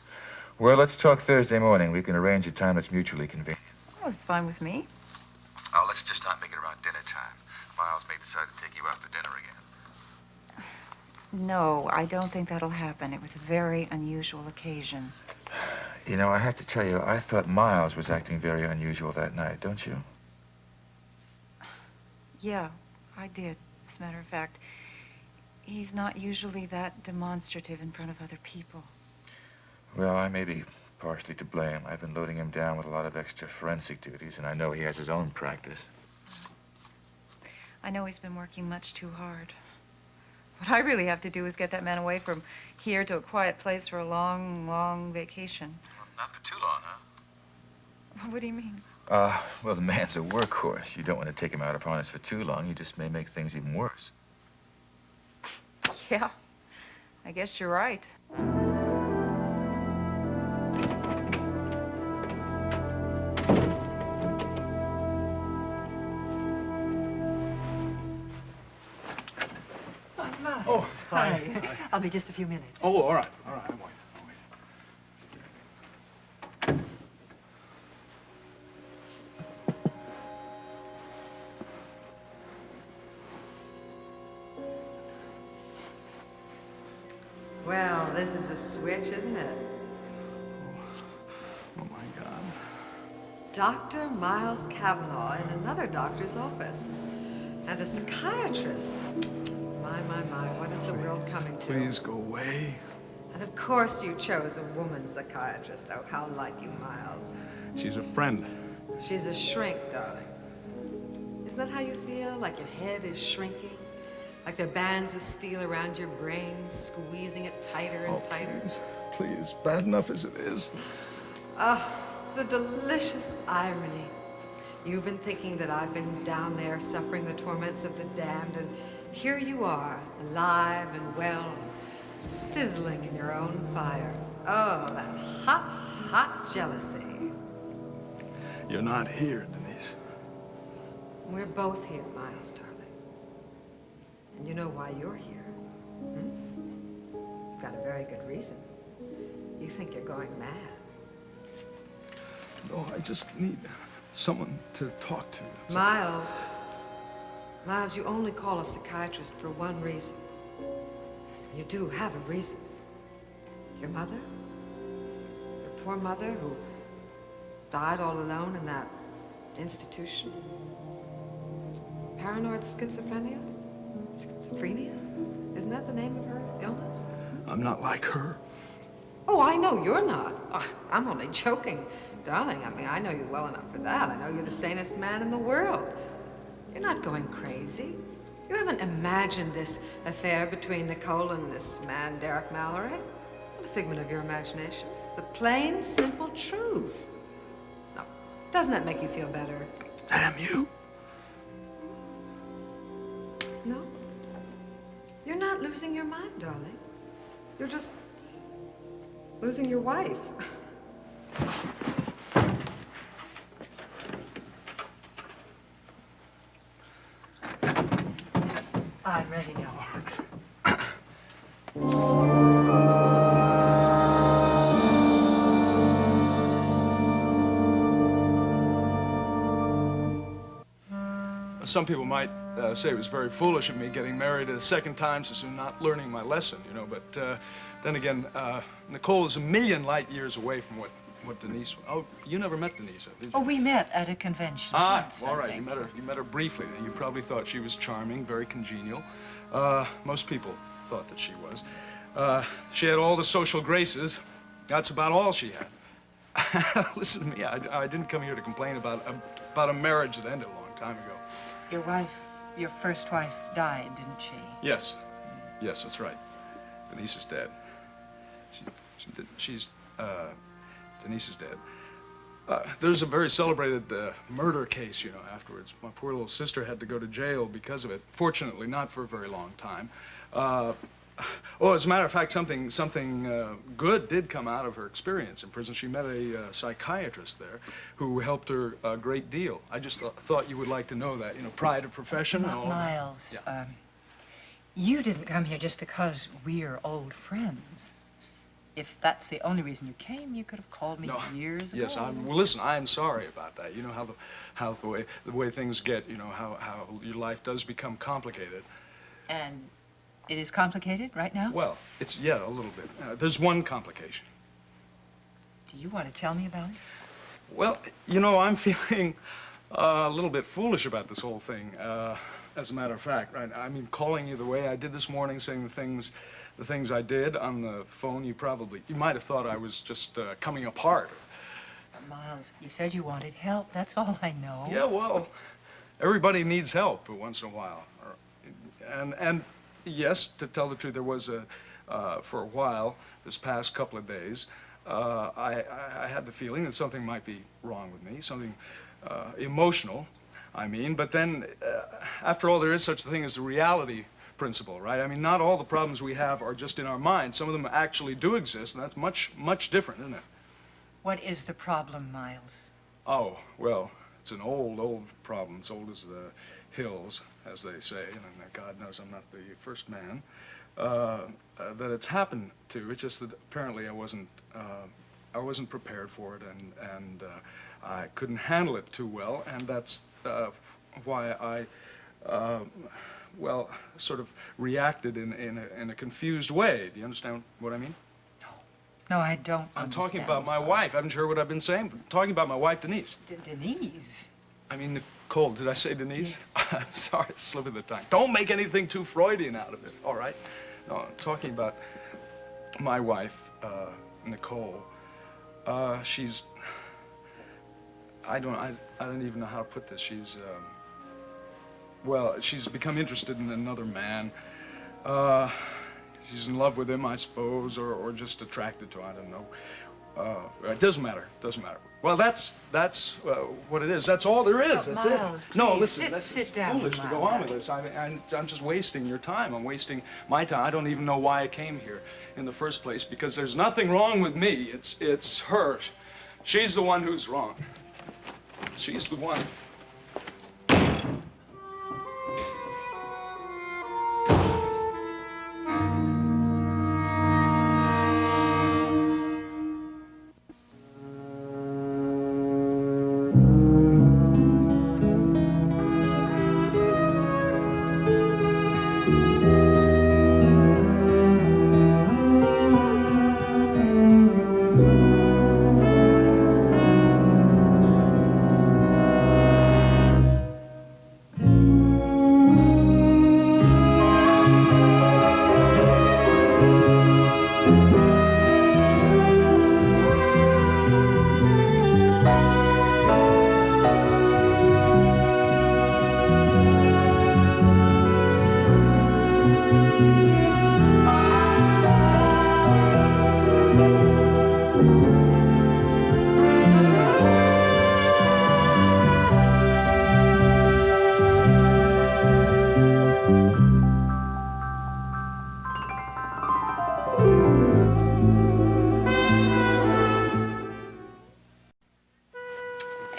Well, let's talk Thursday morning. We can arrange a time that's mutually convenient. Well, it's fine with me. Oh, let's just not make it around dinner time. Miles may decide to take you out for dinner again. No, I don't think that'll happen. It was a very unusual occasion. You know, I have to tell you, I thought Miles was acting very unusual that night, don't you? Yeah, I did. As a matter of fact, he's not usually that demonstrative in front of other people. Well, I may be partially to blame. I've been loading him down with a lot of extra forensic duties, and I know he has his own practice. I know he's been working much too hard. What I really have to do is get that man away from here to a quiet place for a long, long vacation. Well, not for too long, huh? What do you mean? Well, the man's a workhorse. You don't want to take him out upon us for too long. You just may make things even worse. Yeah, I guess you're right. Oh, Hi. I'll be just a few minutes. Oh, all right. All right, I'm waiting. Well, this is a switch, isn't it? Oh, my God. Dr. Miles Cavanaugh in another doctor's office. And a psychiatrist. My, what is the world coming to? Please go away. And of course you chose a woman psychiatrist. Oh, how like you, Miles. She's a friend. She's a shrink, darling. Isn't that how you feel? Like your head is shrinking? Like there are bands of steel around your brain, squeezing it tighter and tighter? Please, bad enough as it is. Oh, the delicious irony. You've been thinking that I've been down there suffering the torments of the damned, and here you are, alive and well, sizzling in your own fire. Oh, that hot, hot jealousy. You're not here, Denise. We're both here, Miles, darling. And you know why you're here? You've got a very good reason. You think you're going mad. No, I just need someone to talk to. Miles. Miles, you only call a psychiatrist for one reason. You do have a reason. Your mother? Your poor mother who died all alone in that institution? Paranoid schizophrenia? Schizophrenia? Isn't that the name of her illness? I'm not like her. Oh, I know you're not. Oh, I'm only joking. Darling, I mean, I know you well enough for that. I know you're the sanest man in the world. You're not going crazy. You haven't imagined this affair between Nicole and this man, Derek Mallory. It's not a figment of your imagination. It's the plain, simple truth. Now, doesn't that make you feel better? Damn you. No. You're not losing your mind, darling. You're just losing your wife. I'm ready now. Some people might say it was very foolish of me getting married a second time so soon, not learning my lesson, you know, but then again, Nicole is a million light years away from what Denise... Oh, you never met Denise, did you? Oh, we met at a convention. Once, all right, you met her briefly. You probably thought she was charming, very congenial. Most people thought that she was. She had all the social graces. That's about all she had. Listen to me, I didn't come here to complain about a marriage that ended a long time ago. Your wife, your first wife, died, didn't she? Yes. Yes, that's right. Denise is dead. Denise is dead. There's a very celebrated murder case, you know, afterwards. My poor little sister had to go to jail because of it. Fortunately, not for a very long time. Oh, as a matter of fact, something good did come out of her experience in prison. She met a psychiatrist there who helped her a great deal. I just thought you would like to know that, you know, pride of profession and all. Miles, Yeah. you didn't come here just because we're old friends. If that's the only reason you came, you could have called me years ago. Yes, well, listen, I am sorry about that. You know how the way things get, you know, how your life does become complicated. And it is complicated right now? Well, it's, yeah, a little bit. There's one complication. Do you want to tell me about it? Well, you know, I'm feeling a little bit foolish about this whole thing, as a matter of fact, right? I mean, calling you the way I did this morning, saying the things I did on the phone, you might have thought I was just coming apart. Miles, you said you wanted help. That's all I know. Yeah, well, everybody needs help once in a while. And yes, to tell the truth, there was for a while, this past couple of days, I had the feeling that something might be wrong with me, something emotional, I mean. But then, after all, there is such a thing as the reality principle, right? I mean, not all the problems we have are just in our minds. Some of them actually do exist, and that's much, much different, isn't it? What is the problem, Miles? Oh, well, it's an old problem. It's old as the hills, as they say, and God knows I'm not the first man that it's happened to. It's just that apparently I wasn't prepared for it, and I couldn't handle it too well, and that's why I, well, sort of reacted in a confused way. Do you understand what I mean? No, I don't I'm understand. talking about my wife. Haven't you heard what I've been saying? I'm talking about my wife, Denise. Denise? I mean, Nicole. Did I say Denise? Yes. I'm sorry, it's slipping the tongue. Don't make anything too Freudian out of it, all right? No, I'm talking about my wife, Nicole. She's... I don't even know how to put this. She's, well, she's become interested in another man. She's in love with him, I suppose, or just attracted to him, I don't know. It doesn't matter, doesn't matter. Well, that's what it is. That's all there is, that's Miles, it. No, please, listen, sit down, foolish to go Miles. on with this. I'm just wasting your time. I'm wasting my time. I don't even know why I came here in the first place, because there's nothing wrong with me. It's her. She's the one who's wrong. She's the one.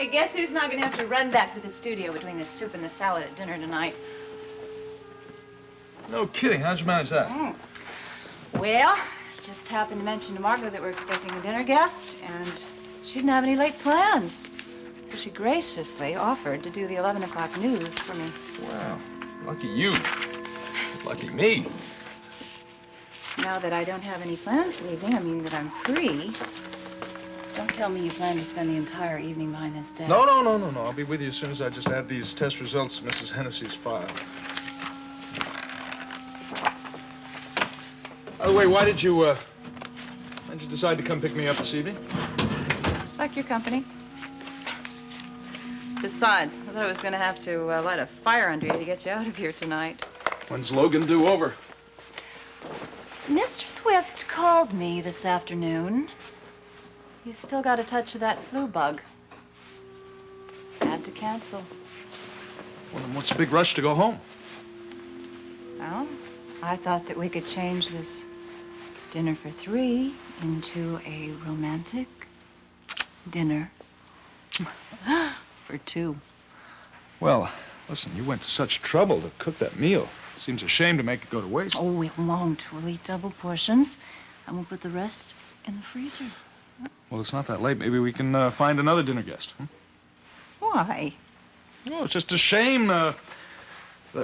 Hey, guess who's not gonna have to run back to the studio between the soup and the salad at dinner tonight? No kidding. How'd you manage that? Well, just happened to mention to Margot that we're expecting a dinner guest, and she didn't have any late plans. So she graciously offered to do the 11 o'clock news for me. Wow. Lucky you. Lucky me. Now that I don't have any plans for the evening, I mean that I'm free. Don't tell me you plan to spend the entire evening behind this desk. No. I'll be with you as soon as I just add these test results to Mrs. Hennessy's file. By the way, why'd you decide to come pick me up this evening? Just like your company. Besides, I thought I was going to have to light a fire under you to get you out of here tonight. When's Logan due over? Mr. Swift called me this afternoon. He's still got a touch of that flu bug. Had to cancel. Well, then what's the big rush to go home? Well, I thought that we could change this dinner for three into a romantic dinner for two. Well, listen, you went to such trouble to cook that meal. Seems a shame to make it go to waste. Oh, we won't. We'll eat double portions, and we'll put the rest in the freezer. Well, it's not that late. Maybe we can find another dinner guest. Why? Well, it's just a shame that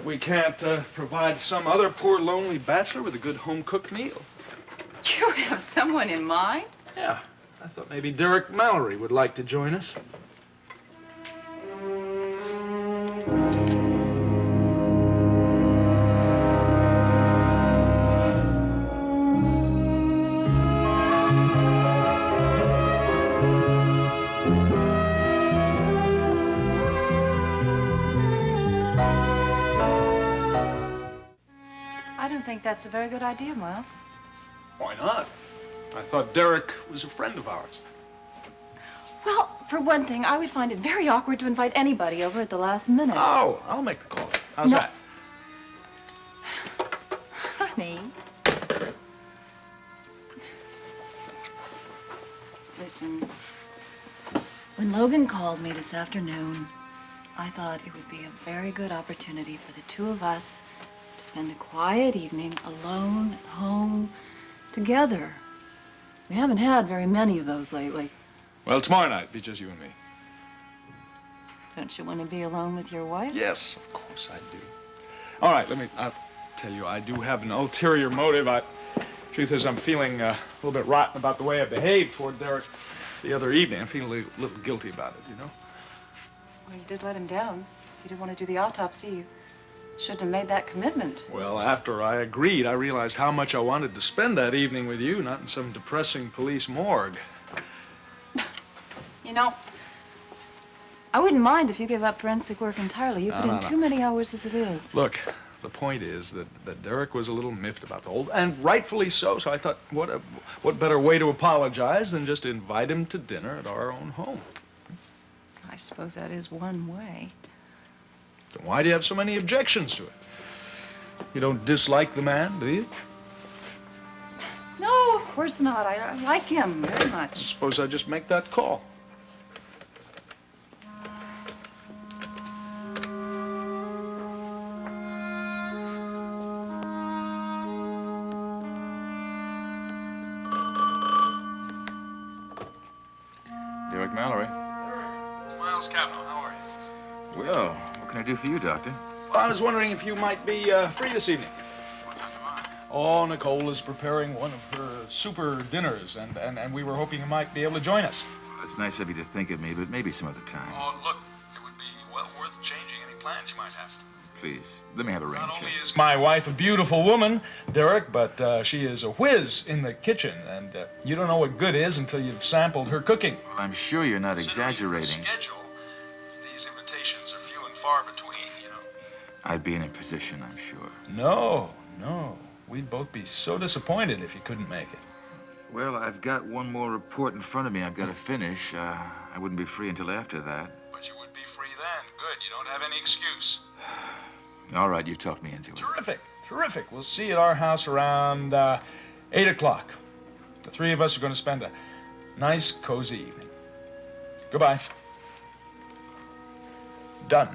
we can't provide some other poor, lonely bachelor with a good home-cooked meal. You have someone in mind? Yeah. I thought maybe Derek Mallory would like to join us. I don't think that's a very good idea, Miles. Why not? I thought Derek was a friend of ours. Well, for one thing, I would find it very awkward to invite anybody over at the last minute. Oh, I'll make the call. How's that? Honey. Listen, when Logan called me this afternoon, I thought it would be a very good opportunity for the two of us to spend a quiet evening alone at home together. We haven't had very many of those lately. Well, tomorrow night, be just you and me. Don't you want to be alone with your wife? Yes, of course I do. All right, I'll tell you, I do have an ulterior motive. Truth is, I'm feeling a little bit rotten about the way I behaved toward Derek the other evening. I'm feeling a little guilty about it, you know? Well, you did let him down. You didn't want to do the autopsy. You shouldn't have made that commitment. Well, after I agreed, I realized how much I wanted to spend that evening with you, not in some depressing police morgue. You know, I wouldn't mind if you gave up forensic work entirely. You put in too many hours as it is. Look, the point is that Derek was a little miffed about the whole, and rightfully so. So I thought, what better way to apologize than just invite him to dinner at our own home? I suppose that is one way. Then why do you have so many objections to it? You don't dislike the man, do you? No, of course not. I like him very much. Suppose I just make that call. Derek Mallory. It's Miles Cavanaugh. How are you? Well, what can I do for you, Doctor? Well, I was wondering if you might be free this evening. Oh, Nicole is preparing one of her super dinners, and we were hoping you might be able to join us. It's nice of you to think of me, but maybe some other time. Oh, look, it would be well worth changing any plans you might have. Please, let me have a rain check. Is my wife a beautiful woman, Derek, but she is a whiz in the kitchen, and you don't know what good is until you've sampled her cooking. I'm sure you're not exaggerating. Schedule, these invitations are few and far between, you know. I'd be in a position, I'm sure. No. We'd both be so disappointed if you couldn't make it. Well, I've got one more report in front of me I've got to finish. I wouldn't be free until after that. But you would be free then. Good. You don't have any excuse. All right, you talked me into it. Terrific. We'll see you at our house around 8 o'clock. The three of us are going to spend a nice, cozy evening. Goodbye. Done.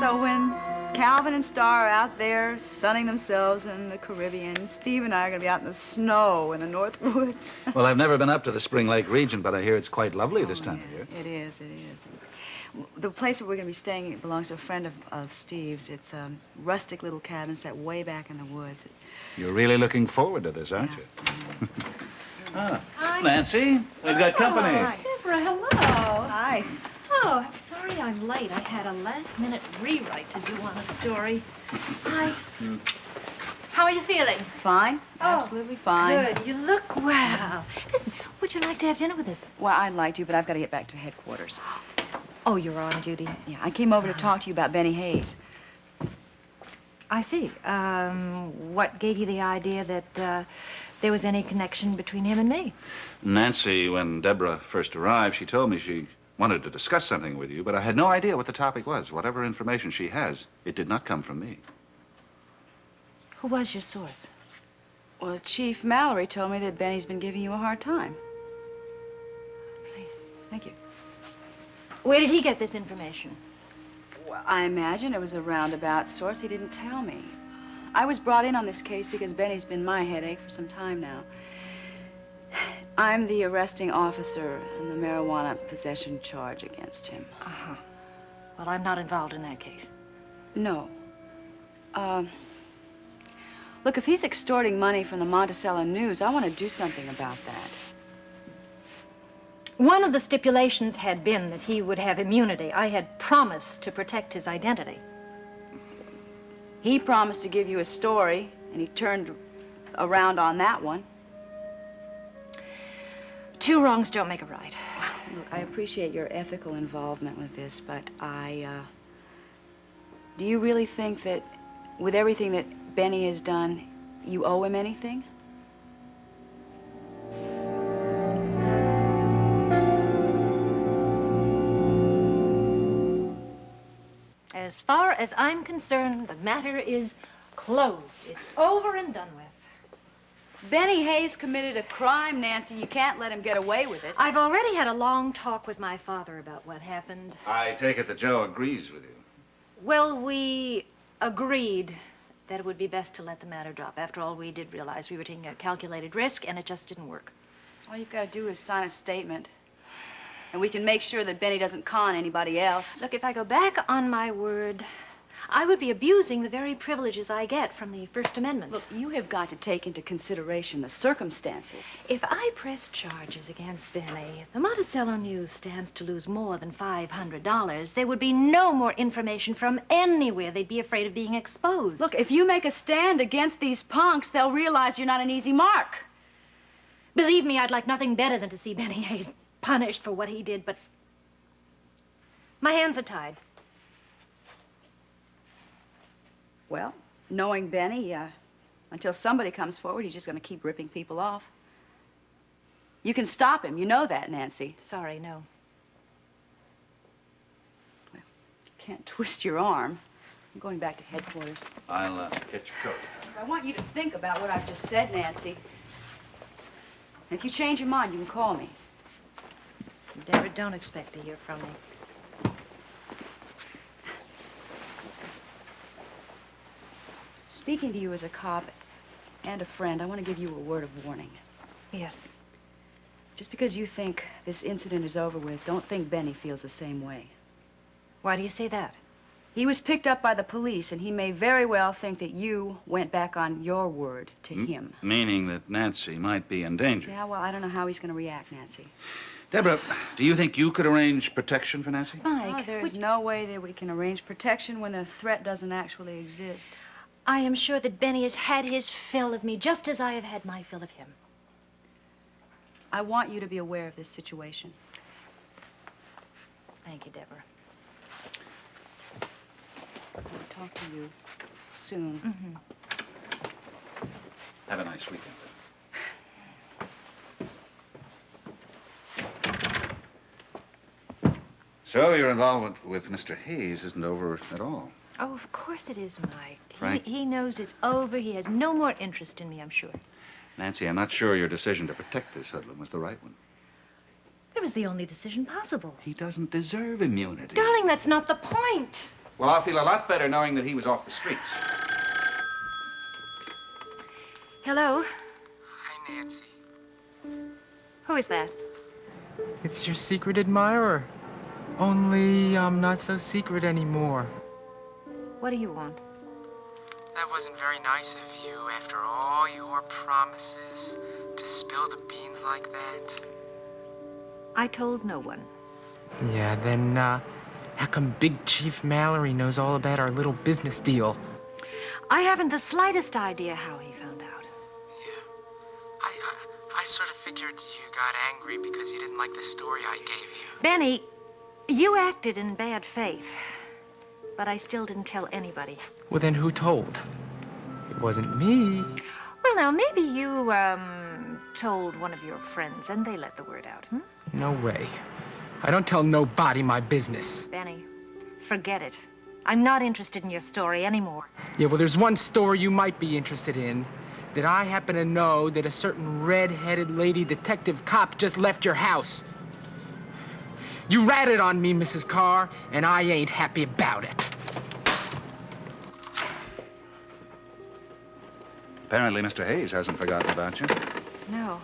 So when Calvin and Star are out there sunning themselves in the Caribbean, Steve and I are going to be out in the snow in the North Woods. Well, I've never been up to the Spring Lake region, but I hear it's quite lovely this time of year. It is, it is. The place where we're going to be staying belongs to a friend of Steve's. It's a rustic little cabin set way back in the woods. You're really looking forward to this, aren't you? Hi. Nancy, we've got company. Deborah, hello. Hi. Oh, I'm sorry I'm late. I had a last-minute rewrite to do on a story. Hi. How are you feeling? Fine. Absolutely fine. Good. You look well. Listen, would you like to have dinner with us? Well, I'd like to, but I've got to get back to headquarters. Oh, you're on duty? Yeah, I came over to talk to you about Benny Hayes. I see. What gave you the idea that there was any connection between him and me? Nancy, when Deborah first arrived, she told me she wanted to discuss something with you, but I had no idea what the topic was. Whatever information she has, it did not come from me. Who was your source? Well, Chief Mallory told me that Benny's been giving you a hard time. Please. Thank you. Where did he get this information? Well, I imagine it was a roundabout source. He didn't tell me. I was brought in on this case because Benny's been my headache for some time now. I'm the arresting officer in the marijuana possession charge against him. Uh-huh. Well, I'm not involved in that case. No. Look, if he's extorting money from the Monticello News, I want to do something about that. One of the stipulations had been that he would have immunity. I had promised to protect his identity. He promised to give you a story, and he turned around on that one. Two wrongs don't make a right. Look, I appreciate your ethical involvement with this, but do you really think that with everything that Benny has done, you owe him anything? As far as I'm concerned, the matter is closed. It's over and done with. Benny Hayes committed a crime, Nancy. You can't let him get away with it. I've already had a long talk with my father about what happened. I take it that Joe agrees with you. Well, we agreed that it would be best to let the matter drop. After all, we did realize we were taking a calculated risk, and it just didn't work. All you've got to do is sign a statement, and we can make sure that Benny doesn't con anybody else. Look, if I go back on my word, I would be abusing the very privileges I get from the First Amendment. Look, you have got to take into consideration the circumstances. If I press charges against Benny, the Monticello News stands to lose more than $500. There would be no more information from anywhere. They'd be afraid of being exposed. Look, if you make a stand against these punks, they'll realize you're not an easy mark. Believe me, I'd like nothing better than to see Benny Hayes punished for what he did, but my hands are tied. Well, knowing Benny, until somebody comes forward, he's just going to keep ripping people off. You can stop him. You know that, Nancy. Sorry, no. Well, you can't twist your arm. I'm going back to headquarters. I'll get your coat. I want you to think about what I've just said, Nancy. And if you change your mind, you can call me. Deborah, don't expect to hear from me. Speaking to you as a cop and a friend, I want to give you a word of warning. Yes. Just because you think this incident is over with, don't think Benny feels the same way. Why do you say that? He was picked up by the police, and he may very well think that you went back on your word to him. Meaning that Nancy might be in danger. Yeah, well, I don't know how he's going to react, Nancy. Deborah, do you think you could arrange protection for Nancy? Mike, there's no way that we can arrange protection when the threat doesn't actually exist. I am sure that Benny has had his fill of me, just as I have had my fill of him. I want you to be aware of this situation. Thank you, Deborah. I'll talk to you soon. Mm-hmm. Have a nice weekend. So your involvement with Mr. Hayes isn't over at all. Oh, of course it is, Mike. Right. He knows it's over. He has no more interest in me, I'm sure. Nancy, I'm not sure your decision to protect this hoodlum was the right one. It was the only decision possible. He doesn't deserve immunity. Darling, that's not the point. Well, I'll feel a lot better knowing that he was off the streets. Hello? Hi, Nancy. Who is that? It's your secret admirer. Only I'm not so secret anymore. What do you want? That wasn't very nice of you after all your promises to spill the beans like that. I told no one. Yeah, then, how come Big Chief Mallory knows all about our little business deal? I haven't the slightest idea how he found out. I sort of figured you got angry because you didn't like the story I gave you. Benny, you acted in bad faith, but I still didn't tell anybody. Well, then who told? It wasn't me. Well, now, maybe you, told one of your friends and they let the word out, hmm? No way. I don't tell nobody my business. Benny, forget it. I'm not interested in your story anymore. Yeah, well, there's one story you might be interested in. That I happen to know that a certain red-headed lady detective cop just left your house. You ratted on me, Mrs. Carr, and I ain't happy about it. Apparently, Mr. Hayes hasn't forgotten about you. No.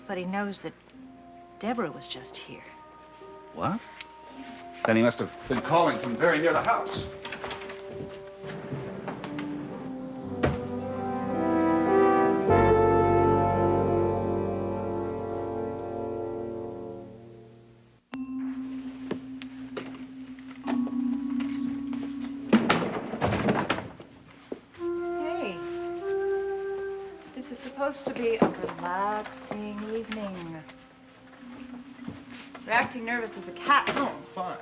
But he knows that Deborah was just here. What? Then he must have been calling from very near the house. Supposed to be a relaxing evening. You're acting nervous as a cat. Oh, fine.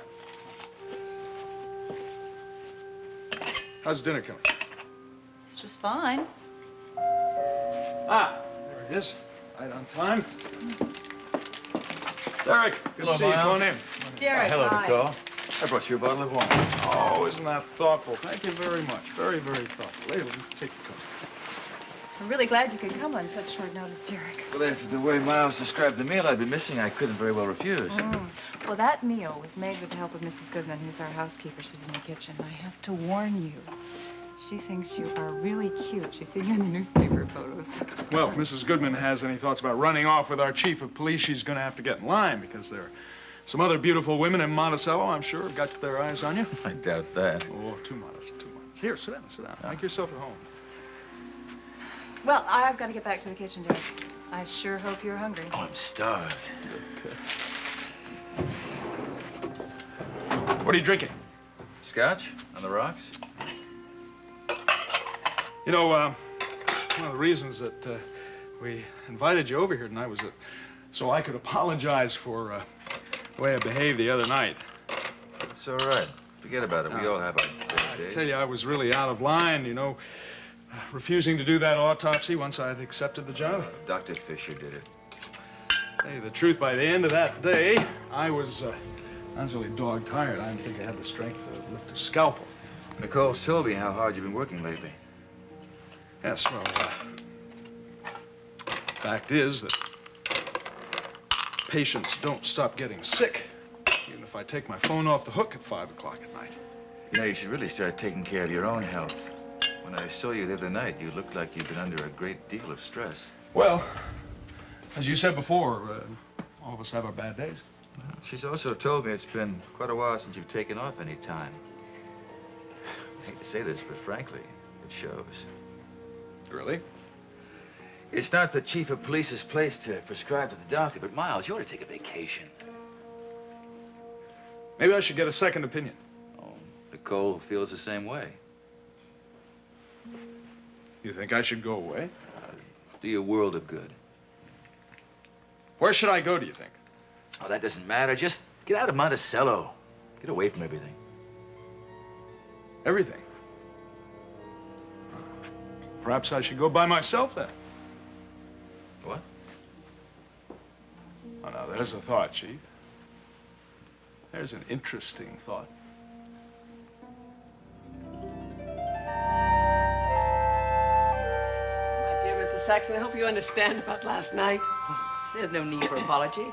How's dinner coming? It's just fine. Ah, there it is. Right on time. Derek, good Hello, to see you. Miles. Come on in. Derek, hello, hi. Nicole. I brought you a bottle of wine. Oh, isn't that thoughtful? Thank you very much. Very, very thoughtful. Here, take your coat. I'm really glad you could come on such short notice, Derek. Well, after the way Miles described the meal I'd been missing, I couldn't very well refuse. Well, that meal was made with the help of Mrs. Goodman, who's our housekeeper. She's in the kitchen. I have to warn you, she thinks you are really cute. She's seen you in the newspaper photos. Well, if Mrs. Goodman has any thoughts about running off with our chief of police, she's going to have to get in line because there are some other beautiful women in Monticello, I'm sure, have got their eyes on you. I doubt that. Oh, too modest, too modest. Here, sit down, sit down. Make yourself at home. Well, I've got to get back to the kitchen, Derek. I sure hope you're hungry. Oh, I'm starved. What are you drinking? Scotch on the rocks? You know, one of the reasons that we invited you over here tonight was so I could apologize for the way I behaved the other night. It's all right. Forget about it. We all have our bad days. I tell you, I was really out of line, you know, refusing to do that autopsy once I had accepted the job. Dr. Fisher did it. Tell you the truth, by the end of that day, I was really dog-tired. I didn't think I had the strength to lift a scalpel. Nicole's told me how hard you've been working lately. Yes, well, fact is that patients don't stop getting sick, even if I take my phone off the hook at 5 o'clock at night. You know, you should really start taking care of your own health. When I saw you the other night, you looked like you'd been under a great deal of stress. Well, as you said before, all of us have our bad days. She's also told me it's been quite a while since you've taken off any time. I hate to say this, but frankly, it shows. Really? It's not the chief of police's place to prescribe to the doctor, but Miles, you ought to take a vacation. Maybe I should get a second opinion. Oh, Nicole feels the same way. You think I should go away? Do you a world of good. Where should I go, do you think? Oh, that doesn't matter. Just get out of Monticello. Get away from everything. Everything? Perhaps I should go by myself, then. What? Oh, now, there's a thought, Chief. There's an interesting thought. My dear Mrs. Saxon, I hope you understand about last night. There's no need for apology.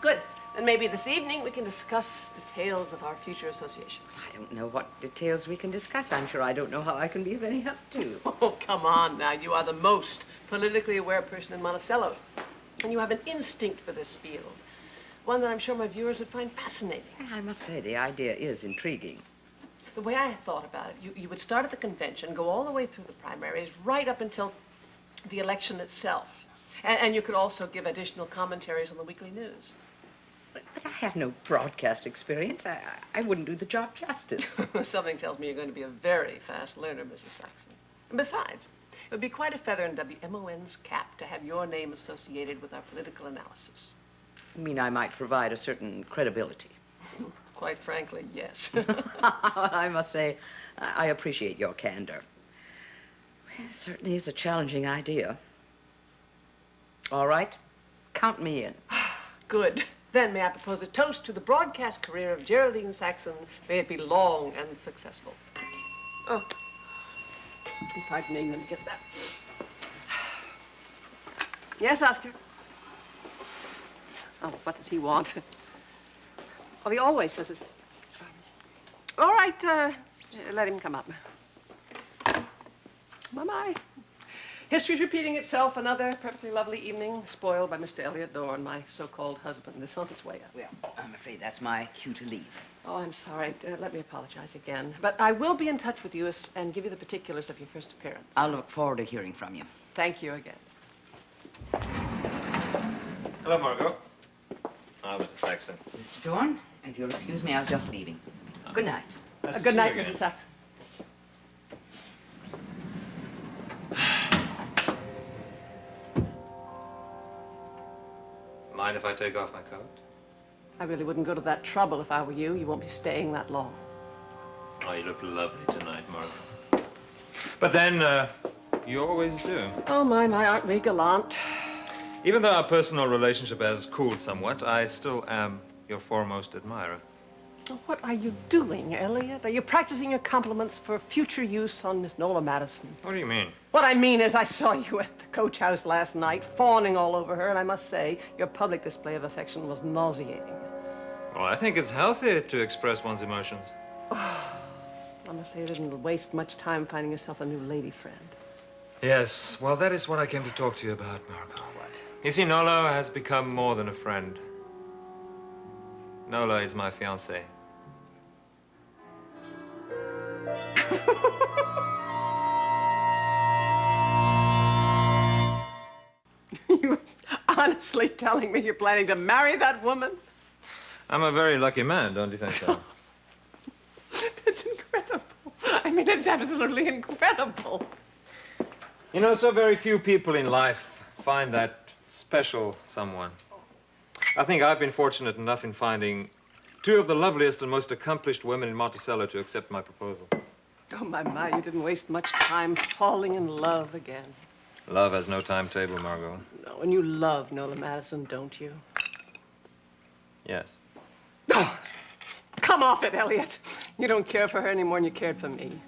Good. And maybe this evening we can discuss details of our future association. I don't know what details we can discuss. I'm sure I don't know how I can be of any help to you. Oh, come on now. You are the most politically aware person in Monticello. And you have an instinct for this field. One that I'm sure my viewers would find fascinating. I must say, the idea is intriguing. The way I thought about it, you would start at the convention, go all the way through the primaries, right up until the election itself. And you could also give additional commentaries on the weekly news. But I have no broadcast experience. I wouldn't do the job justice. Something tells me you're going to be a very fast learner, Mrs. Saxon. And besides, it would be quite a feather in WMON's cap to have your name associated with our political analysis. You mean I might provide a certain credibility? Quite frankly, yes. I must say, I appreciate your candor. It certainly is a challenging idea. All right, count me in. Good. Then may I propose a toast to the broadcast career of Geraldine Saxon. May it be long and successful. Oh, pardon me, let me get that. Yes, Oscar? Oh, what does he want? Well, he always says it's... All right, let him come up. My. History's repeating itself. Another perfectly lovely evening spoiled by Mr. Elliot Dorn, my so-called husband, is on his way up. Well, I'm afraid that's my cue to leave. Oh, I'm sorry. Let me apologize again. But I will be in touch with you and give you the particulars of your first appearance. I'll look forward to hearing from you. Thank you again. Hello, Margot. Ah, Mrs. Saxon. Mr. Dorn, if you'll excuse me, I was just leaving. Good night. Good night, Mrs. Saxon. Mind if I take off my coat? I really wouldn't go to that trouble if I were you. You won't be staying that long. Oh, you look lovely tonight, Margot. But then, you always do. Oh, my, aren't we gallant? Even though our personal relationship has cooled somewhat, I still am your foremost admirer. What are you doing, Elliot? Are you practicing your compliments for future use on Miss Nola Madison? What do you mean? What I mean is I saw you at the coach house last night, fawning all over her, and I must say, your public display of affection was nauseating. Well, I think it's healthy to express one's emotions. Oh, I must say you didn't waste much time finding yourself a new lady friend. Yes, well, that is what I came to talk to you about, Margot. What? You see, Nola has become more than a friend. Nola is my fiancée. You're honestly telling me you're planning to marry that woman? I'm a very lucky man, don't you think so? That's incredible. I mean, it's absolutely incredible. You know, so very few people in life find that special someone. I think I've been fortunate enough in finding two of the loveliest and most accomplished women in Monticello to accept my proposal. Oh, my, you didn't waste much time falling in love again. Love has no timetable, Margot. No, and you love Nola Madison, don't you? Yes. Oh, come off it, Elliot. You don't care for her any more than you cared for me.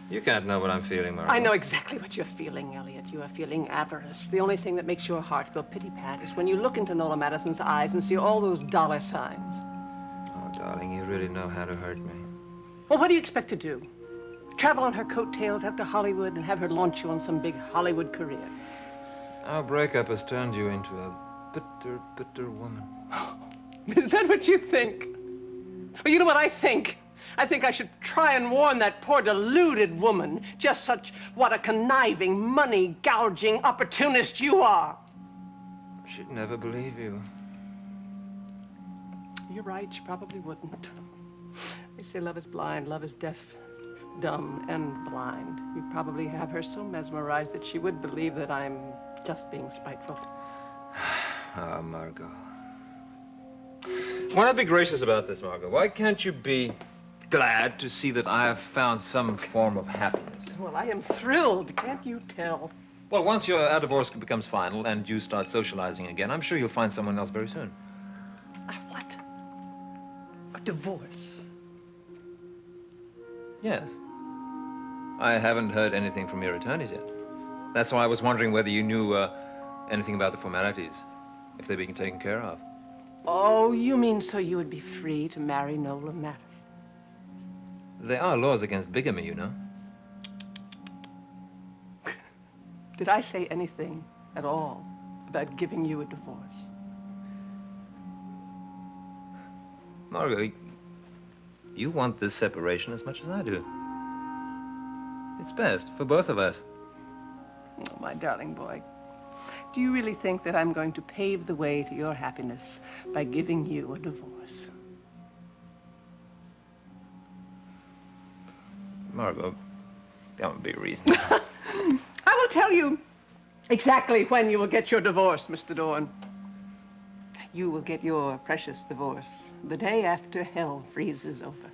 You can't know what I'm feeling, Margot. I know exactly what you're feeling, Elliot. You are feeling avarice. The only thing that makes your heart go pity-pat is when you look into Nola Madison's eyes and see all those dollar signs. Oh, darling, you really know how to hurt me. Well, what do you expect to do? Travel on her coattails out to Hollywood and have her launch you on some big Hollywood career? Our breakup has turned you into a bitter, bitter woman. Is that what you think? Well, you know what I think? I think I should try and warn that poor deluded woman. Just such what a conniving, money-gouging opportunist you are. She'd never believe you. You're right, she probably wouldn't. They say love is blind, love is deaf, dumb, and blind. You probably have her so mesmerized that she would believe that I'm just being spiteful. Ah, Margot. Why not be gracious about this, Margot? Why can't you be glad to see that I have found some form of happiness? Well, I am thrilled, can't you tell? Well, once our divorce becomes final and you start socializing again, I'm sure you'll find someone else very soon. What? A divorce? Yes. I haven't heard anything from your attorneys yet. That's why I was wondering whether you knew anything about the formalities, if they're being taken care of. Oh, you mean so you would be free to marry Nola Mattis? There are laws against bigamy, you know. Did I say anything at all about giving you a divorce? Margot, you want this separation as much as I do. It's best for both of us. Oh, my darling boy. Do you really think that I'm going to pave the way to your happiness by giving you a divorce? Margot, that would be a reason. I will tell you exactly when you will get your divorce, Mr. Dorn. You will get your precious divorce the day after hell freezes over.